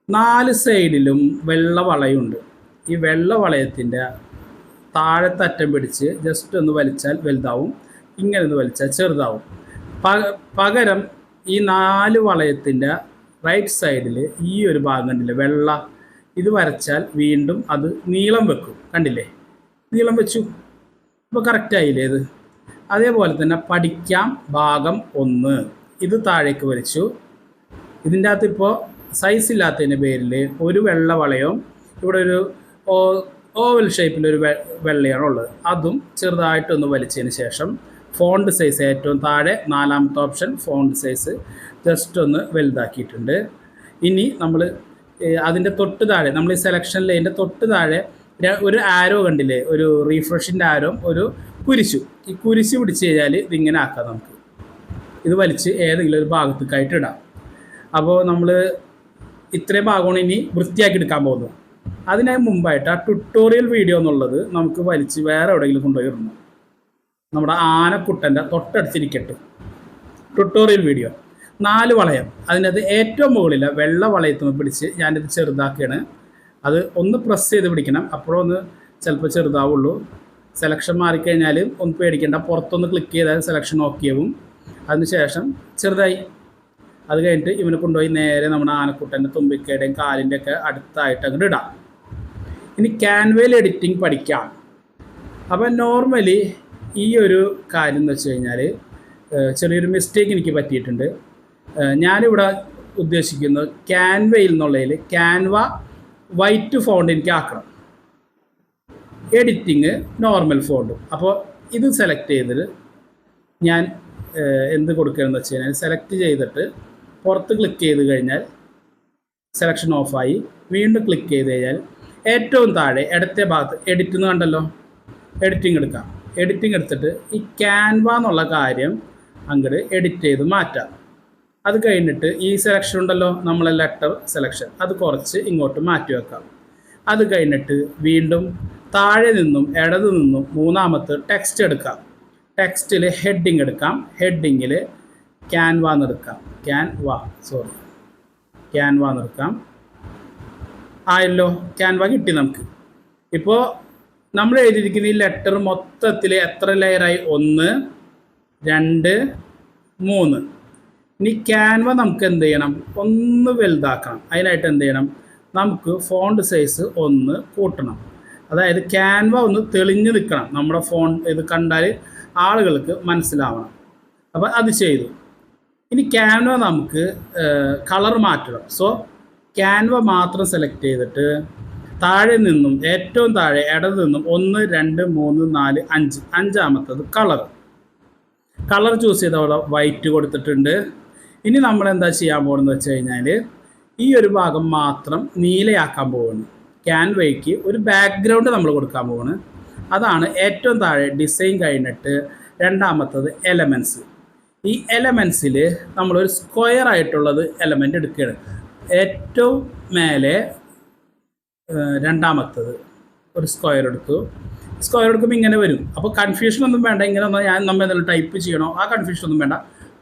4 സൈഡിലും വെള്ള വളയുണ്ട്. ഈ വെള്ള വളയത്തിൻ്റെ താഴത്തെ അറ്റം പിടിച്ച് ജസ്റ്റ് ഒന്ന് വലിച്ചാൽ വലുതാവും, ഇങ്ങനെ ഒന്ന് വലിച്ചാൽ ചെറുതാവും. പകരം ഈ 4 വളയത്തിൻ്റെ റൈറ്റ് സൈഡിൽ ഈ ഒരു ഭാഗം കണ്ടില്ലേ വെള്ള, ഇത് വരച്ചാൽ വീണ്ടും അത് നീളം വെക്കും. കണ്ടില്ലേ, നീളം വെച്ചു. ഇപ്പോൾ കറക്റ്റായില്ലേ ഇത്. അതേപോലെ തന്നെ പഠിക്കാം ഭാഗം 1 ഇത് താഴേക്ക് വലിച്ചു. ഇതിൻ്റെ അകത്ത് ഇപ്പോൾ സൈസ് ഇല്ലാത്തതിൻ്റെ പേരിൽ ഒരു വെള്ള വളയവും ഇവിടെ ഒരു ഓവൽ ഷേപ്പിലൊരു വെള്ളയാണ് ഉള്ളത്. അതും ചെറുതായിട്ടൊന്ന് വലിച്ചതിന് ശേഷം ഫോണ്ട് സൈസ് ഏറ്റവും താഴെ 4ാമത്തെ ഓപ്ഷൻ ഫോണ്ട് സൈസ് ജസ്റ്റ് ഒന്ന് വലുതാക്കിയിട്ടുണ്ട്. ഇനി നമ്മൾ അതിൻ്റെ തൊട്ട് താഴെ നമ്മൾ ഈ സെലക്ഷനിൽ അതിൻ്റെ തൊട്ട് താഴെ ഒരു ആരോ കണ്ടില്ലേ, ഒരു റീഫ്രഷിൻ്റെ ആരോ, ഒരു കുരിശു. ഈ കുരിശ് പിടിച്ച് കഴിഞ്ഞാൽ ഇതിങ്ങനെ ആക്കാം. നമുക്ക് ഇത് വലിച്ച് ഏതെങ്കിലും ഒരു ഭാഗത്തേക്കായിട്ട് ഇടാം. അപ്പോൾ നമ്മൾ ഇത്രയും ഭാഗമാണ് ഇനി വൃത്തിയാക്കി എടുക്കാൻ പോകുന്നത്. അതിനായി മുമ്പായിട്ട് ആ ട്യൂട്ടോറിയൽ വീഡിയോ എന്നുള്ളത് നമുക്ക് വലിച്ച് വേറെ എവിടെയെങ്കിലും കൊണ്ടുപോയി ഇടണം. നമ്മുടെ ആനക്കുട്ടൻ്റെ തൊട്ടടുത്തിരിക്കട്ടെ ട്യൂട്ടോറിയൽ വീഡിയോ. 4 വളയം, അതിനകത്ത് ഏറ്റവും മുകളിൽ വെള്ള വളയത്തുമ്പോൾ പിടിച്ച് ഞാനിത് ചെറുതാക്കുകയാണ്. അത് ഒന്ന് പ്രസ് ചെയ്ത് പിടിക്കണം, അപ്പോഴൊന്ന് ചിലപ്പോൾ ചെറുതാവുള്ളൂ. സെലക്ഷൻ മാറിക്കഴിഞ്ഞാൽ ഒന്ന് പേടിക്കേണ്ട, പുറത്തൊന്ന് ക്ലിക്ക് ചെയ്താൽ സെലക്ഷൻ ഓക്കെയാവും. അതിനുശേഷം ചെറുതായി അത് കഴിഞ്ഞിട്ട് ഇവനെ കൊണ്ടുപോയി നേരെ നമ്മുടെ ആനക്കുട്ടൻ്റെ തുമ്പിക്കയുടെയും കാലിൻ്റെ ഒക്കെ അടുത്തായിട്ട് അങ്ങോട്ട് ഇടാം. ഇനി ക്യാൻവയിൽ എഡിറ്റിംഗ് പഠിക്കാം. അപ്പോൾ നോർമലി ഈ ഒരു കാര്യം എന്ന് വെച്ച് കഴിഞ്ഞാൽ ചെറിയൊരു മിസ്റ്റേക്ക് എനിക്ക് പറ്റിയിട്ടുണ്ട്. ഞാനിവിടെ ഉദ്ദേശിക്കുന്നത് ക്യാൻവയിൽ എന്നുള്ളതിൽ ക്യാൻവ വൈറ്റ് ഫോണ്ട് എനിക്ക് ആക്കണം, എഡിറ്റിങ് നോർമൽ ഫോണ്ടും. അപ്പോൾ ഇത് സെലക്ട് ചെയ്തിട്ട് ഞാൻ എന്ത് കൊടുക്കുകയെന്ന് വെച്ച് കഴിഞ്ഞാൽ സെലക്ട് ചെയ്തിട്ട് പുറത്ത് ക്ലിക്ക് ചെയ്ത് കഴിഞ്ഞാൽ സെലക്ഷൻ ഓഫായി. വീണ്ടും ക്ലിക്ക് ചെയ്ത് കഴിഞ്ഞാൽ ഏറ്റവും താഴെ ഇടത്തെ ഭാഗത്ത് എഡിറ്റ് എന്ന് കണ്ടല്ലോ, എഡിറ്റിംഗ് എടുക്കാം. എഡിറ്റിംഗ് എടുത്തിട്ട് ഈ ക്യാൻവ എന്നുള്ള കാര്യം അങ്ങോട്ട് എഡിറ്റ് ചെയ്ത് മാറ്റാം. അത് കഴിഞ്ഞിട്ട് ഈ സെലക്ഷൻ ഉണ്ടല്ലോ, നമ്മളെ ലെറ്റർ സെലക്ഷൻ, അത് കുറച്ച് ഇങ്ങോട്ട് മാറ്റി വെക്കാം. അത് കഴിഞ്ഞിട്ട് വീണ്ടും താഴെ നിന്നും ഇടതു നിന്നും 3ാമത്തെ ടെക്സ്റ്റ് എടുക്കാം. ടെക്സ്റ്റിൽ ഹെഡിങ് എടുക്കാം. ഹെഡിങ്ങിൽ ക്യാൻവ എന്നെടുക്കാം. ക്യാൻവ എന്നെടുക്കാം. ആയല്ലോ, ക്യാൻവ കിട്ടി നമുക്ക്. ഇപ്പോൾ നമ്മൾ എഴുതിയിരിക്കുന്ന ഈ ലെറ്റർ മൊത്തത്തിൽ എത്ര ലെയറായി? 1 2 3. ഇനി ക്യാൻവ നമുക്ക് എന്ത് ചെയ്യണം? ഒന്ന് വലുതാക്കണം. അതിനായിട്ട് എന്ത് ചെയ്യണം? നമുക്ക് ഫോണ്ട് സൈസ് 1 കൂട്ടണം. അതായത് ക്യാൻവ ഒന്ന് തെളിഞ്ഞ് നിൽക്കണം. നമ്മുടെ ഫോൺ ഇത് കണ്ടാൽ ആളുകൾക്ക് മനസ്സിലാവണം. അപ്പോൾ അത് ചെയ്തു. ഇനി ക്യാൻവ നമുക്ക് കളർ മാറ്റണം. സോ ക്യാൻവ മാത്രം സെലക്ട് ചെയ്തിട്ട് താഴെ നിന്നും ഏറ്റവും താഴെ ഇടത് നിന്നും 1 2 3 4 5 5ാമത്തത് കളർ ചൂസ് ചെയ്തവിടെ വൈറ്റ് കൊടുത്തിട്ടുണ്ട്. ഇനി നമ്മൾ എന്താ ചെയ്യാൻ പോകുന്നത് വെച്ച് കഴിഞ്ഞാൽ ഈ ഒരു ഭാഗം മാത്രം നീലയാക്കാൻ പോകുന്നു. ക്യാൻവയ്ക്ക് ഒരു ബാക്ക്ഗ്രൗണ്ട് നമ്മൾ കൊടുക്കാൻ പോകുന്നു. അതാണ് ഏറ്റവും താഴെ ഡിസൈൻ കഴിഞ്ഞിട്ട് 2ാമത്തത് എലമെൻറ്റ്സ്. ഈ എലമെൻറ്റ്സിൽ നമ്മളൊരു സ്ക്വയർ ആയിട്ടുള്ളത് എലമെൻ്റ് എടുക്കുകയാണ്. ഏറ്റവും മേലെ 2ാമത്തത് ഒരു സ്ക്വയർ എടുത്തു. സ്ക്വയർ എടുക്കുമ്പോൾ ഇങ്ങനെ വരും. അപ്പോൾ കൺഫ്യൂഷനൊന്നും വേണ്ട. ഇങ്ങനെ നമ്മൾ എന്തെങ്കിലും ടൈപ്പ് ചെയ്യണോ, ആ കൺഫ്യൂഷനൊന്നും വേണ്ട.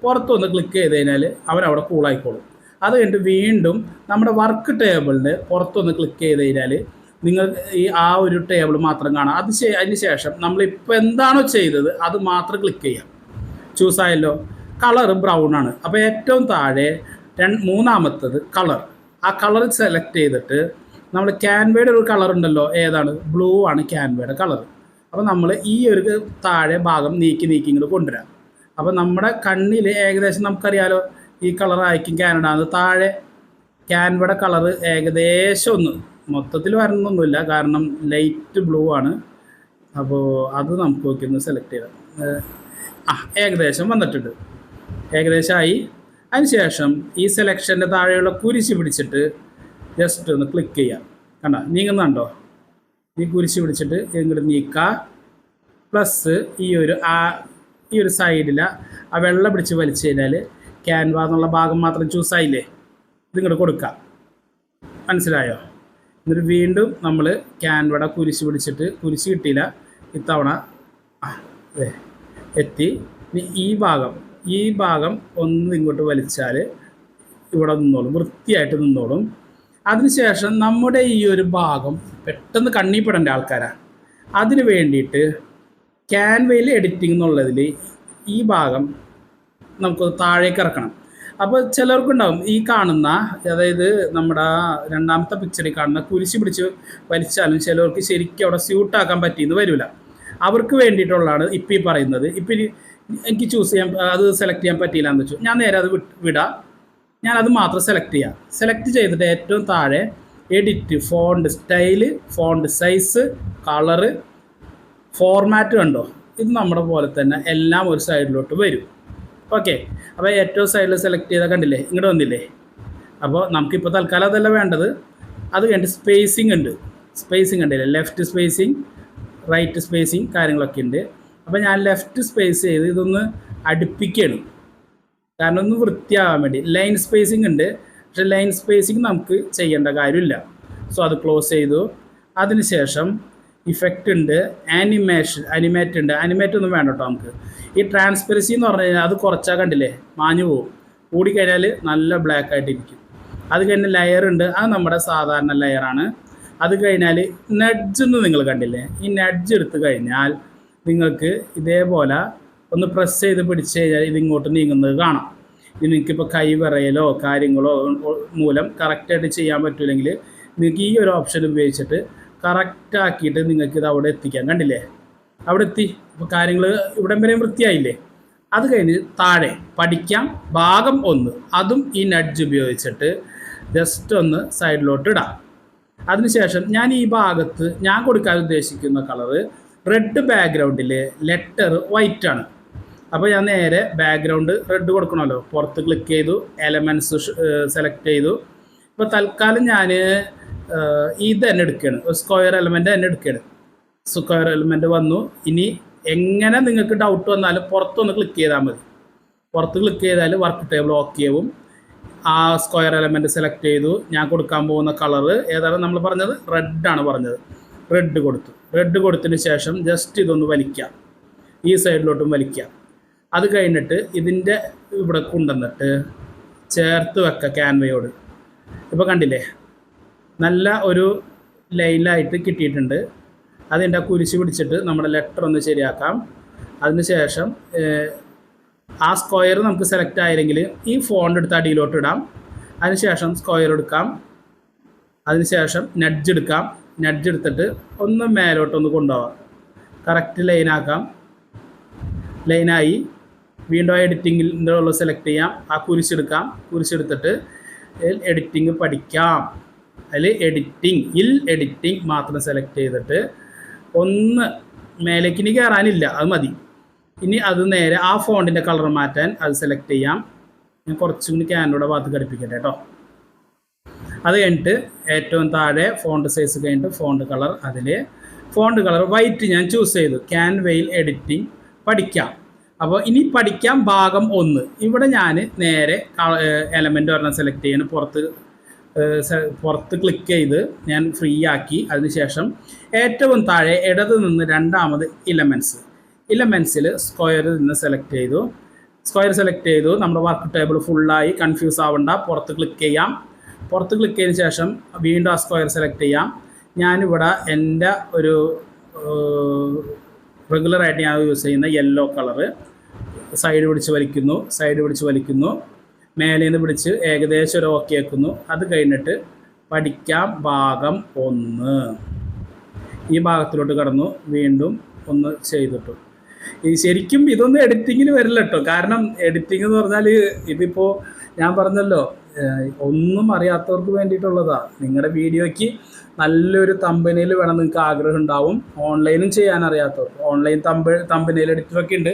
പുറത്തൊന്ന് ക്ലിക്ക് ചെയ്ത് കഴിഞ്ഞാൽ അവനവിടെ കൂളായിക്കോളും. അത് കഴിഞ്ഞിട്ട് വീണ്ടും നമ്മുടെ വർക്ക് ടേബിളിന് പുറത്തൊന്ന് ക്ലിക്ക് ചെയ്ത് കഴിഞ്ഞാൽ നിങ്ങൾ ആ ഒരു ടേബിൾ മാത്രം കാണാം. അതിന് ശേഷം നമ്മളിപ്പോൾ എന്താണോ ചെയ്തത് അത് മാത്രം ക്ലിക്ക് ചെയ്യാം. ചൂസായല്ലോ. കളർ ബ്രൗൺ ആണ്. അപ്പോൾ ഏറ്റവും താഴെ 3ാമത്തത് കളർ. ആ കളർ സെലക്ട് ചെയ്തിട്ട് നമ്മൾ ക്യാൻവയുടെ ഒരു കളർ ഉണ്ടല്ലോ, ഏതാണ്? ബ്ലൂ ആണ് ക്യാൻവയുടെ കളർ. അപ്പോൾ നമ്മൾ ഈ ഒരു താഴെ ഭാഗം നീക്കി ഇങ്ങോട്ട് കൊണ്ടുവരാം. അപ്പോൾ നമ്മുടെ കണ്ണിൽ ഏകദേശം നമുക്കറിയാലോ ഈ കളർ ആയിരിക്കും കാനഡ. താഴെ ക്യാൻവയുടെ കളർ ഏകദേശം ഒന്ന് മൊത്തത്തിൽ വരണമൊന്നുമില്ല, കാരണം ലൈറ്റ് ബ്ലൂ ആണ്. അപ്പോൾ അത് നമുക്ക് നോക്കി ഒന്ന് സെലക്ട് ചെയ്യാം. ഏകദേശം വന്നിട്ടുണ്ട്, ഏകദേശമായി. അതിനുശേഷം ഈ സെലക്ഷൻ്റെ താഴെയുള്ള കുരിശ് പിടിച്ചിട്ട് ജസ്റ്റ് ഒന്ന് ക്ലിക്ക് ചെയ്യാം. കണ്ടോ, നീങ്ങുന്നുണ്ടോ? ഈ കുരിശ് പിടിച്ചിട്ട് ഇങ്ങോട്ട് നീക്കുക. പ്ലസ് ഈ ഒരു സൈഡിൽ ആ വെള്ളം പിടിച്ച് വലിച്ചു കഴിഞ്ഞാൽ ക്യാൻവ എന്നുള്ള ഭാഗം മാത്രം ചൂസായില്ലേ, ഇതിങ്ങോട്ട് കൊടുക്കാം. മനസ്സിലായോ? എന്നിട്ട് വീണ്ടും നമ്മൾ ക്യാൻവയുടെ കുരിശ് പിടിച്ചിട്ട്, കുരിശ് കിട്ടിയില്ല ഇത്തവണ, എത്തി. ഈ ഭാഗം ഒന്ന് ഇങ്ങോട്ട് വലിച്ചാൽ ഇവിടെ നിന്നോളും, വൃത്തിയായിട്ട് നിന്നോളും. അതിനുശേഷം നമ്മുടെ ഈ ഒരു ഭാഗം പെട്ടെന്ന് കണ്ണിപ്പെടേണ്ട ആൾക്കാരാണ്. അതിന് വേണ്ടിയിട്ട് ക്യാൻവയിൽ എഡിറ്റിംഗ് എന്നുള്ളതിൽ ഈ ഭാഗം നമുക്ക് താഴേക്ക് ഇറക്കണം. അപ്പോൾ ചിലർക്കുണ്ടാവും ഈ കാണുന്ന, അതായത് നമ്മുടെ 2ാമത്തെ പിക്ചറിൽ കാണുന്ന കുരിശ് പിടിച്ച് വലിച്ചാലും ചിലർക്ക് ശരിക്കും അവിടെ സ്യൂട്ടാക്കാൻ പറ്റിയെന്ന് വരില്ല. അവർക്ക് വേണ്ടിയിട്ടുള്ളതാണ് ഇപ്പം ഈ പറയുന്നത്. ഇപ്പം എനിക്ക് ചൂസ് ചെയ്യാൻ അത് സെലക്ട് ചെയ്യാൻ പറ്റിയില്ല എന്ന് വെച്ചു, ഞാൻ നേരെ അത് വിടാം. ഞാനത് മാത്രം സെലക്ട് ചെയ്യാം. സെലക്ട് ചെയ്തിട്ട് ഏറ്റവും താഴെ edit, font style, font size, colour, format കണ്ടോ, ഇത് നമ്മുടെ പോലെ തന്നെ എല്ലാം ഒരു സൈഡിലോട്ട് വരും. ഓക്കെ, അപ്പോൾ ഏറ്റവും സൈഡിൽ സെലക്ട് ചെയ്താൽ കണ്ടില്ലേ, ഇങ്ങോട്ട് വന്നില്ലേ. അപ്പോൾ നമുക്കിപ്പോൾ തൽക്കാലം അതല്ല വേണ്ടത്. അത് കഴിഞ്ഞിട്ട് സ്പേസിങ് ഉണ്ട്, സ്പേസിങ് ഉണ്ടല്ലേ, ലെഫ്റ്റ് സ്പേസിങ്, റൈറ്റ് സ്പേസിങ് കാര്യങ്ങളൊക്കെ ഉണ്ട്. അപ്പോൾ ഞാൻ ലെഫ്റ്റ് സ്പേസ് ചെയ്ത് ഇതൊന്ന് അടുപ്പിക്കുകയാണ്, കാരണം ഒന്ന് വൃത്തിയാകാൻ വേണ്ടി. ലൈൻ സ്പേസിങ് ഉണ്ട്, പക്ഷേ ലൈൻ സ്പേസിങ് നമുക്ക് ചെയ്യേണ്ട കാര്യമില്ല. സോ അത് ക്ലോസ് ചെയ്തു. അതിനുശേഷം ഇഫക്റ്റ് ഉണ്ട്, അനിമേറ്റ് ഉണ്ട്. അനിമേറ്റ് ഒന്നും വേണ്ട കേട്ടോ നമുക്ക്. ഈ ട്രാൻസ്പെറൻസി എന്ന് പറഞ്ഞു കഴിഞ്ഞാൽ അത് കുറച്ചാൽ കണ്ടില്ലേ മാഞ്ഞു പോകും, കൂടിക്കഴിഞ്ഞാൽ നല്ല ബ്ലാക്ക് ആയിട്ടിരിക്കും. അത് കഴിഞ്ഞ് ലെയർ ഉണ്ട്, അത് നമ്മുടെ സാധാരണ ലെയറാണ്. അത് കഴിഞ്ഞാൽ നഡ്ജ് എന്ന് നിങ്ങൾ കണ്ടില്ലേ, ഈ നഡ്ജ് എടുത്തു കഴിഞ്ഞാൽ നിങ്ങൾക്ക് ഇതേപോലെ ഒന്ന് പ്രസ് ചെയ്ത് പിടിച്ച് കഴിഞ്ഞാൽ ഇതിങ്ങോട്ട് നീങ്ങുന്നത് കാണാം. ഇനി നിങ്ങൾക്കിപ്പോൾ കൈ വിറയലോ കാര്യങ്ങളോ മൂലം കറക്റ്റായിട്ട് ചെയ്യാൻ പറ്റില്ലെങ്കിൽ നിങ്ങൾക്ക് ഈ ഒരു ഓപ്ഷൻ ഉപയോഗിച്ചിട്ട് കറക്റ്റാക്കിയിട്ട് നിങ്ങൾക്കിത് അവിടെ എത്തിക്കാം. കണ്ടില്ലേ, അവിടെ എത്തി. അപ്പോൾ കാര്യങ്ങൾ ഇവിടം വരെയും വൃത്തിയായില്ലേ. അത് കഴിഞ്ഞ് താഴെ പഠിക്കാം ഭാഗം 1, അതും ഈ നഡ്ജ് ഉപയോഗിച്ചിട്ട് ജസ്റ്റ് ഒന്ന് സൈഡിലോട്ട് ഇടാം. അതിനുശേഷം ഞാൻ ഈ ഭാഗത്ത് ഞാൻ കൊടുക്കാൻ ഉദ്ദേശിക്കുന്ന കളറ് റെഡ് ബാക്ക്ഗ്രൗണ്ടിൽ ലെറ്റർ വൈറ്റ് ആണ്. അപ്പോൾ ഞാൻ നേരെ ബാക്ക്ഗ്രൗണ്ട് റെഡ് കൊടുക്കണമല്ലോ, പുറത്ത് ക്ലിക്ക് ചെയ്തു, എലമെൻറ്റ്സ് സെലക്ട് ചെയ്തു. ഇപ്പോൾ തൽക്കാലം ഞാൻ ഇത് തന്നെ എടുക്കുകയാണ്, സ്ക്വയർ എലമെൻ്റ് തന്നെ എടുക്കുകയാണ്. സ്ക്വയർ എലമെൻ്റ് വന്നു. ഇനി എങ്ങനെ നിങ്ങൾക്ക് ഡൗട്ട് വന്നാലും പുറത്തൊന്ന് ക്ലിക്ക് ചെയ്താൽ മതി. പുറത്ത് ക്ലിക്ക് ചെയ്താൽ വർക്ക് ടേബിൾ ഓക്കെ ആവും. ആ സ്ക്വയർ എലമെൻ്റ് സെലക്ട് ചെയ്തു. ഞാൻ കൊടുക്കാൻ പോകുന്ന കളറ് ഏതാണ് നമ്മൾ പറഞ്ഞത്, റെഡാണ് പറഞ്ഞത്. റെഡ് കൊടുത്തു. റെഡ് കൊടുത്തതിന് ശേഷം ജസ്റ്റ് ഇതൊന്ന് വലിക്കാം, ഈ സൈഡിലോട്ടും വലിക്കാം. അത് കഴിഞ്ഞിട്ട് ഇതിൻ്റെ ഇവിടെ കൊണ്ടുവന്നിട്ട് ചേർത്ത് വെക്കാം ക്യാൻവയോട്. ഇപ്പോൾ കണ്ടില്ലേ, നല്ല ഒരു ലൈനായിട്ട് കിട്ടിയിട്ടുണ്ട്. അതിൻ്റെ കുരിശ് പിടിച്ചിട്ട് നമ്മുടെ ലെറ്റർ ഒന്ന് ശരിയാക്കാം. അതിനുശേഷം ആ സ്ക്വയർ നമുക്ക് സെലക്ട് ആയില്ലെങ്കിൽ ഈ ഫോണ്ട് എടുത്ത് അടിയിലോട്ട് ഇടാം. അതിനുശേഷം സ്ക്വയർ എടുക്കാം. അതിനുശേഷം നഡ്ജ് എടുക്കാം. നഡ്ജ് എടുത്തിട്ട് ഒന്ന് മേലോട്ടൊന്ന് കൊണ്ടുപോകാം, കറക്റ്റ് ലൈനാക്കാം. ലൈനായി വീണ്ടും എഡിറ്റിങ്ങിൻ്റെ ഉള്ള സെലക്ട് ചെയ്യാം. ആ കുരിശെടുക്കാം. കുരിശെടുത്തിട്ട് എഡിറ്റിങ് പഠിക്കാം. അതിൽ എഡിറ്റിംഗ് മാത്രം സെലക്ട് ചെയ്തിട്ട് ഒന്ന് മേലേക്ക് ഇനി കയറാനില്ല, അത് മതി. ഇനി അത് നേരെ ആ ഫോണ്ടിൻ്റെ കളർ മാറ്റാൻ അത് സെലക്ട് ചെയ്യാം. ഞാൻ കുറച്ചും കൂടി ക്യാനോടെ ഭാഗത്ത് ഘടിപ്പിക്കട്ടെ കേട്ടോ. അത് കഴിഞ്ഞിട്ട് ഏറ്റവും താഴെ ഫോണ്ട് സൈസ് കഴിഞ്ഞിട്ട് ഫോണ്ട് കളർ, അതിൽ ഫോണ്ട് കളർ വൈറ്റ് ഞാൻ ചൂസ് ചെയ്തു. ക്യാൻവയിൽ എഡിറ്റിംഗ് പഠിക്കാം. അപ്പോൾ ഇനി പഠിക്കാം ഭാഗം 1. ഇവിടെ ഞാൻ നേരെ എലമെൻ്റ് ഒരെണ്ണം സെലക്ട് ചെയ്യണം. പുറത്ത് ക്ലിക്ക് ചെയ്ത് ഞാൻ ഫ്രീ ആക്കി. അതിനുശേഷം ഏറ്റവും താഴെ ഇടത് നിന്ന് രണ്ടാമത് ഇലമെൻസിൽ സ്ക്വയറിൽ നിന്ന് സെലക്ട് ചെയ്തു. സ്ക്വയർ സെലക്ട് ചെയ്തു. നമ്മുടെ വർക്ക് ടേബിൾ ഫുള്ളായി, കൺഫ്യൂസ് ആവണ്ട. പുറത്ത് ക്ലിക്ക് ചെയ്യാം. പുറത്ത് ക്ലിക്ക് ചെയ്തതിന് ശേഷം വീണ്ടും ആ സ്ക്വയർ സെലക്ട് ചെയ്യാം. ഞാനിവിടെ എൻ്റെ ഒരു റെഗുലറായിട്ട് ഞാൻ യൂസ് ചെയ്യുന്ന യെല്ലോ കളറ് സൈഡ് പിടിച്ച് വലിക്കുന്നു. മേലെ നിന്ന് പിടിച്ച് ഏകദേശം ഒരു ഓക്കെ ആക്കുന്നു. അത് കഴിഞ്ഞിട്ട് പഠിക്കാം ഭാഗം 1 ഈ ഭാഗത്തിലോട്ട് കടന്നു. വീണ്ടും ഒന്ന് ചെയ്തിട്ടു. ഈ ശരിക്കും ഇതൊന്നും എഡിറ്റിങ്ങിന് വരില്ല കേട്ടോ. കാരണം എഡിറ്റിംഗ് എന്ന് പറഞ്ഞാൽ ഇതിപ്പോൾ ഞാൻ പറഞ്ഞല്ലോ, ഒന്നും അറിയാത്തവർക്ക് വേണ്ടിയിട്ടുള്ളതാണ്. നിങ്ങളുടെ വീഡിയോയ്ക്ക് നല്ലൊരു തമ്പനയിൽ വേണം നിങ്ങൾക്ക് ആഗ്രഹം ഉണ്ടാവും. ഓൺലൈനും ചെയ്യാൻ അറിയാത്തവർക്ക്, ഓൺലൈൻ തമ്പനയിൽ എഡിറ്ററൊക്കെ ഉണ്ട്,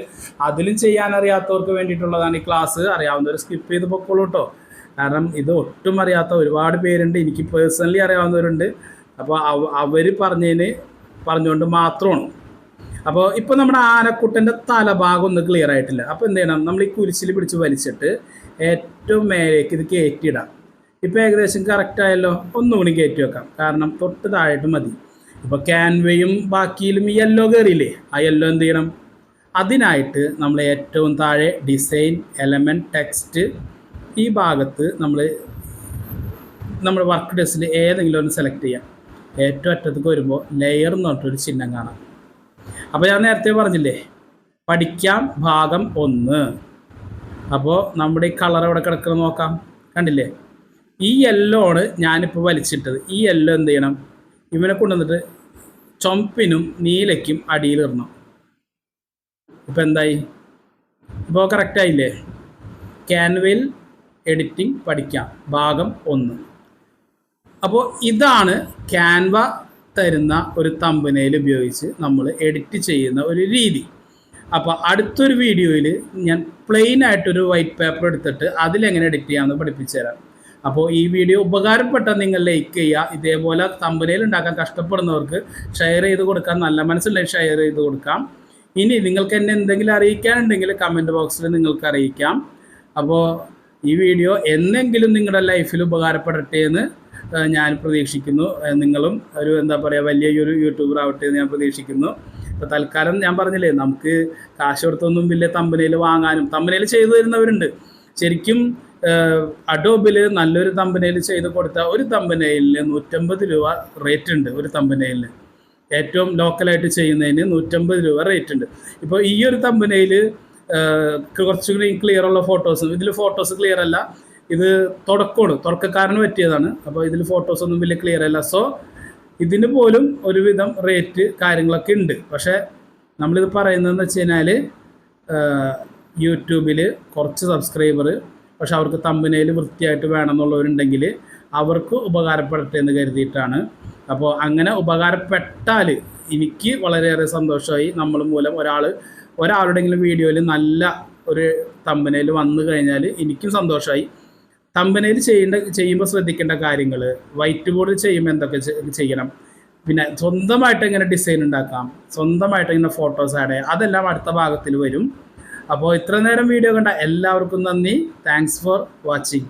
അതിലും ചെയ്യാൻ അറിയാത്തവർക്ക് വേണ്ടിയിട്ടുള്ളതാണ് ഈ ക്ലാസ്. അറിയാവുന്നവർ സ്കിപ്പ് ചെയ്ത് പൊക്കോളൂ കേട്ടോ. കാരണം ഇത് ഒട്ടും അറിയാത്ത ഒരുപാട് പേരുണ്ട്, എനിക്ക് പേഴ്സണലി അറിയാവുന്നവരുണ്ട്. അപ്പോൾ അവർ പറഞ്ഞുകൊണ്ട് മാത്രമാണ്. അപ്പോൾ ഇപ്പോൾ നമ്മുടെ ആനക്കുട്ടൻ്റെ തലഭാഗം ഒന്ന് ക്ലിയർ ആയിട്ടില്ല. അപ്പോൾ എന്ത് ചെയ്യണം, നമ്മൾ ഈ കുരിശിൽ പിടിച്ച് വലിച്ചിട്ട് ഏറ്റവും മേലേക്ക് ഇത് കയറ്റിയിടാം. ഇപ്പോൾ ഏകദേശം കറക്റ്റായല്ലോ. ഒന്നുകൂടി കയറ്റി വെക്കാം, കാരണം തൊട്ട് താഴായിട്ട് മതി. ഇപ്പോൾ ക്യാൻവയും ബാക്കിയിലും ഈ യെല്ലോ കയറിയില്ലേ, ആ യെല്ലോ എന്ത് ചെയ്യണം, അതിനായിട്ട് നമ്മൾ ഏറ്റവും താഴെ ഡിസൈൻ, എലമെൻറ്റ്, ടെക്സ്റ്റ് ഈ ഭാഗത്ത് നമ്മൾ വർക്ക് ഡെസ്കിൽ ഏതെങ്കിലും ഒന്ന് സെലക്ട് ചെയ്യാം. ഏറ്റവും അറ്റത്തേക്ക് വരുമ്പോൾ ലെയർ എന്ന് പറഞ്ഞിട്ടൊരു ചിഹ്നം കാണാം. അപ്പോൾ ഞാൻ നേരത്തെ പറഞ്ഞില്ലേ, പഠിക്കാം ഭാഗം 1. അപ്പോൾ നമ്മുടെ ഈ കളർ എവിടെ കിടക്കണം നോക്കാം. കണ്ടില്ലേ, ഈ യെല്ലോ ആണ് ഞാനിപ്പോൾ വലിച്ചിട്ടത്. ഈ യെല്ലോ എന്ത് ചെയ്യണം, ഇവനെ കൊണ്ടുവന്നിട്ട് ചുമപ്പിനും നീലയ്ക്കും അടിയിലിടണം. ഇപ്പോൾ എന്തായി? ഇപ്പോൾ കറക്റ്റായില്ലേ? ക്യാൻവയിൽ എഡിറ്റിംഗ് പഠിക്കാം ഭാഗം 1. അപ്പോൾ ഇതാണ് ക്യാൻവ തരുന്ന ഒരു തമ്പനെയിൽ ഉപയോഗിച്ച് നമ്മൾ എഡിറ്റ് ചെയ്യുന്ന ഒരു രീതി. അപ്പോൾ അടുത്തൊരു വീഡിയോയിൽ ഞാൻ പ്ലെയിൻ ആയിട്ടൊരു വൈറ്റ് പേപ്പർ എടുത്തിട്ട് അതിലെങ്ങനെ എഡിറ്റ് ചെയ്യാമെന്ന് പഠിപ്പിച്ചു തരാം. അപ്പോൾ ഈ വീഡിയോ ഉപകാരപ്പെട്ട നിങ്ങൾ ലൈക്ക് ചെയ്യുക. ഇതേപോലെ തമ്പനെയിൽ ഉണ്ടാക്കാൻ കഷ്ടപ്പെടുന്നവർക്ക് ഷെയർ ചെയ്ത് കൊടുക്കാം. നല്ല മനസ്സിലായി ഷെയർ ചെയ്ത് കൊടുക്കാം. ഇനി നിങ്ങൾക്ക് എന്നെ എന്തെങ്കിലും അറിയിക്കാനുണ്ടെങ്കിൽ കമൻറ്റ് ബോക്സിൽ നിങ്ങൾക്ക് അറിയിക്കാം. അപ്പോൾ ഈ വീഡിയോ എന്നെങ്കിലും നിങ്ങളുടെ ലൈഫിൽ ഉപകാരപ്പെടട്ടെ എന്ന് ഞാൻ പ്രതീക്ഷിക്കുന്നു. നിങ്ങളും ഒരു എന്താ പറയുക വലിയൊരു യൂട്യൂബർ ആവട്ടെ എന്ന് ഞാൻ പ്രതീക്ഷിക്കുന്നു. ഇപ്പോൾ തൽക്കാലം ഞാൻ പറഞ്ഞില്ലേ, നമുക്ക് കാശ് കൊടുത്തൊന്നും വലിയ തമ്പനെയിൽ വാങ്ങാനും തമ്പനെയിൽ ചെയ്തു തരുന്നവരുണ്ട്. ശരിക്കും അഡോബിൽ നല്ലൊരു തമ്പനെയിൽ ചെയ്ത് കൊടുത്താൽ ഒരു തമ്പനെയിലിന് 150 രൂപ റേറ്റ് ഉണ്ട്. ഒരു തമ്പനെയിലിന് ഏറ്റവും ലോക്കലായിട്ട് ചെയ്യുന്നതിന് 150 രൂപ റേറ്റ് ഉണ്ട്. ഇപ്പോൾ ഈ ഒരു തമ്പനെയിൽ കുറച്ചുകൂടി ക്ലിയർ ഉള്ള ഫോട്ടോസ്, ഇതിൽ ഫോട്ടോസ് ക്ലിയർ അല്ല, ഇത് തുടക്കക്കാരന് പറ്റിയതാണ്. അപ്പോൾ ഇതിൽ ഫോട്ടോസൊന്നും വലിയ ക്ലിയർ അല്ല. സോ ഇതിന് പോലും ഒരുവിധം റേറ്റ് കാര്യങ്ങളൊക്കെ ഉണ്ട്. പക്ഷേ നമ്മളിത് പറയുന്നതെന്ന് വെച്ച് കഴിഞ്ഞാൽ യൂട്യൂബിൽ കുറച്ച് സബ്സ്ക്രൈബർ, പക്ഷെ അവർക്ക് തമ്പനെയിൽ വൃത്തിയായിട്ട് വേണമെന്നുള്ളവരുണ്ടെങ്കിൽ അവർക്ക് ഉപകാരപ്പെടട്ടെ എന്ന് കരുതിയിട്ടാണ്. അപ്പോൾ അങ്ങനെ ഉപകാരപ്പെട്ടാൽ എനിക്ക് വളരെയേറെ സന്തോഷമായി. നമ്മൾ മൂലം ഒരാളുടെങ്കിലും വീഡിയോയിൽ നല്ല ഒരു തമ്പനെയിൽ വന്നു കഴിഞ്ഞാൽ എനിക്കും സന്തോഷമായി. തമ്പനെയിൽ ചെയ്യുമ്പോൾ ശ്രദ്ധിക്കേണ്ട കാര്യങ്ങൾ, വൈറ്റ് ബോർഡിൽ ചെയ്യുമ്പോൾ എന്തൊക്കെ ചെയ്യണം, പിന്നെ സ്വന്തമായിട്ട് എങ്ങനെ ഡിസൈൻ ഉണ്ടാക്കാം, സ്വന്തമായിട്ട് എങ്ങനെ ഫോട്ടോസ് ആഡ് ചെയ്യാം, അതെല്ലാം അടുത്ത ഭാഗത്തിൽ വരും. അപ്പോൾ ഇത്ര നേരം വീഡിയോ കണ്ട എല്ലാവർക്കും നന്ദി. Thanks for watching.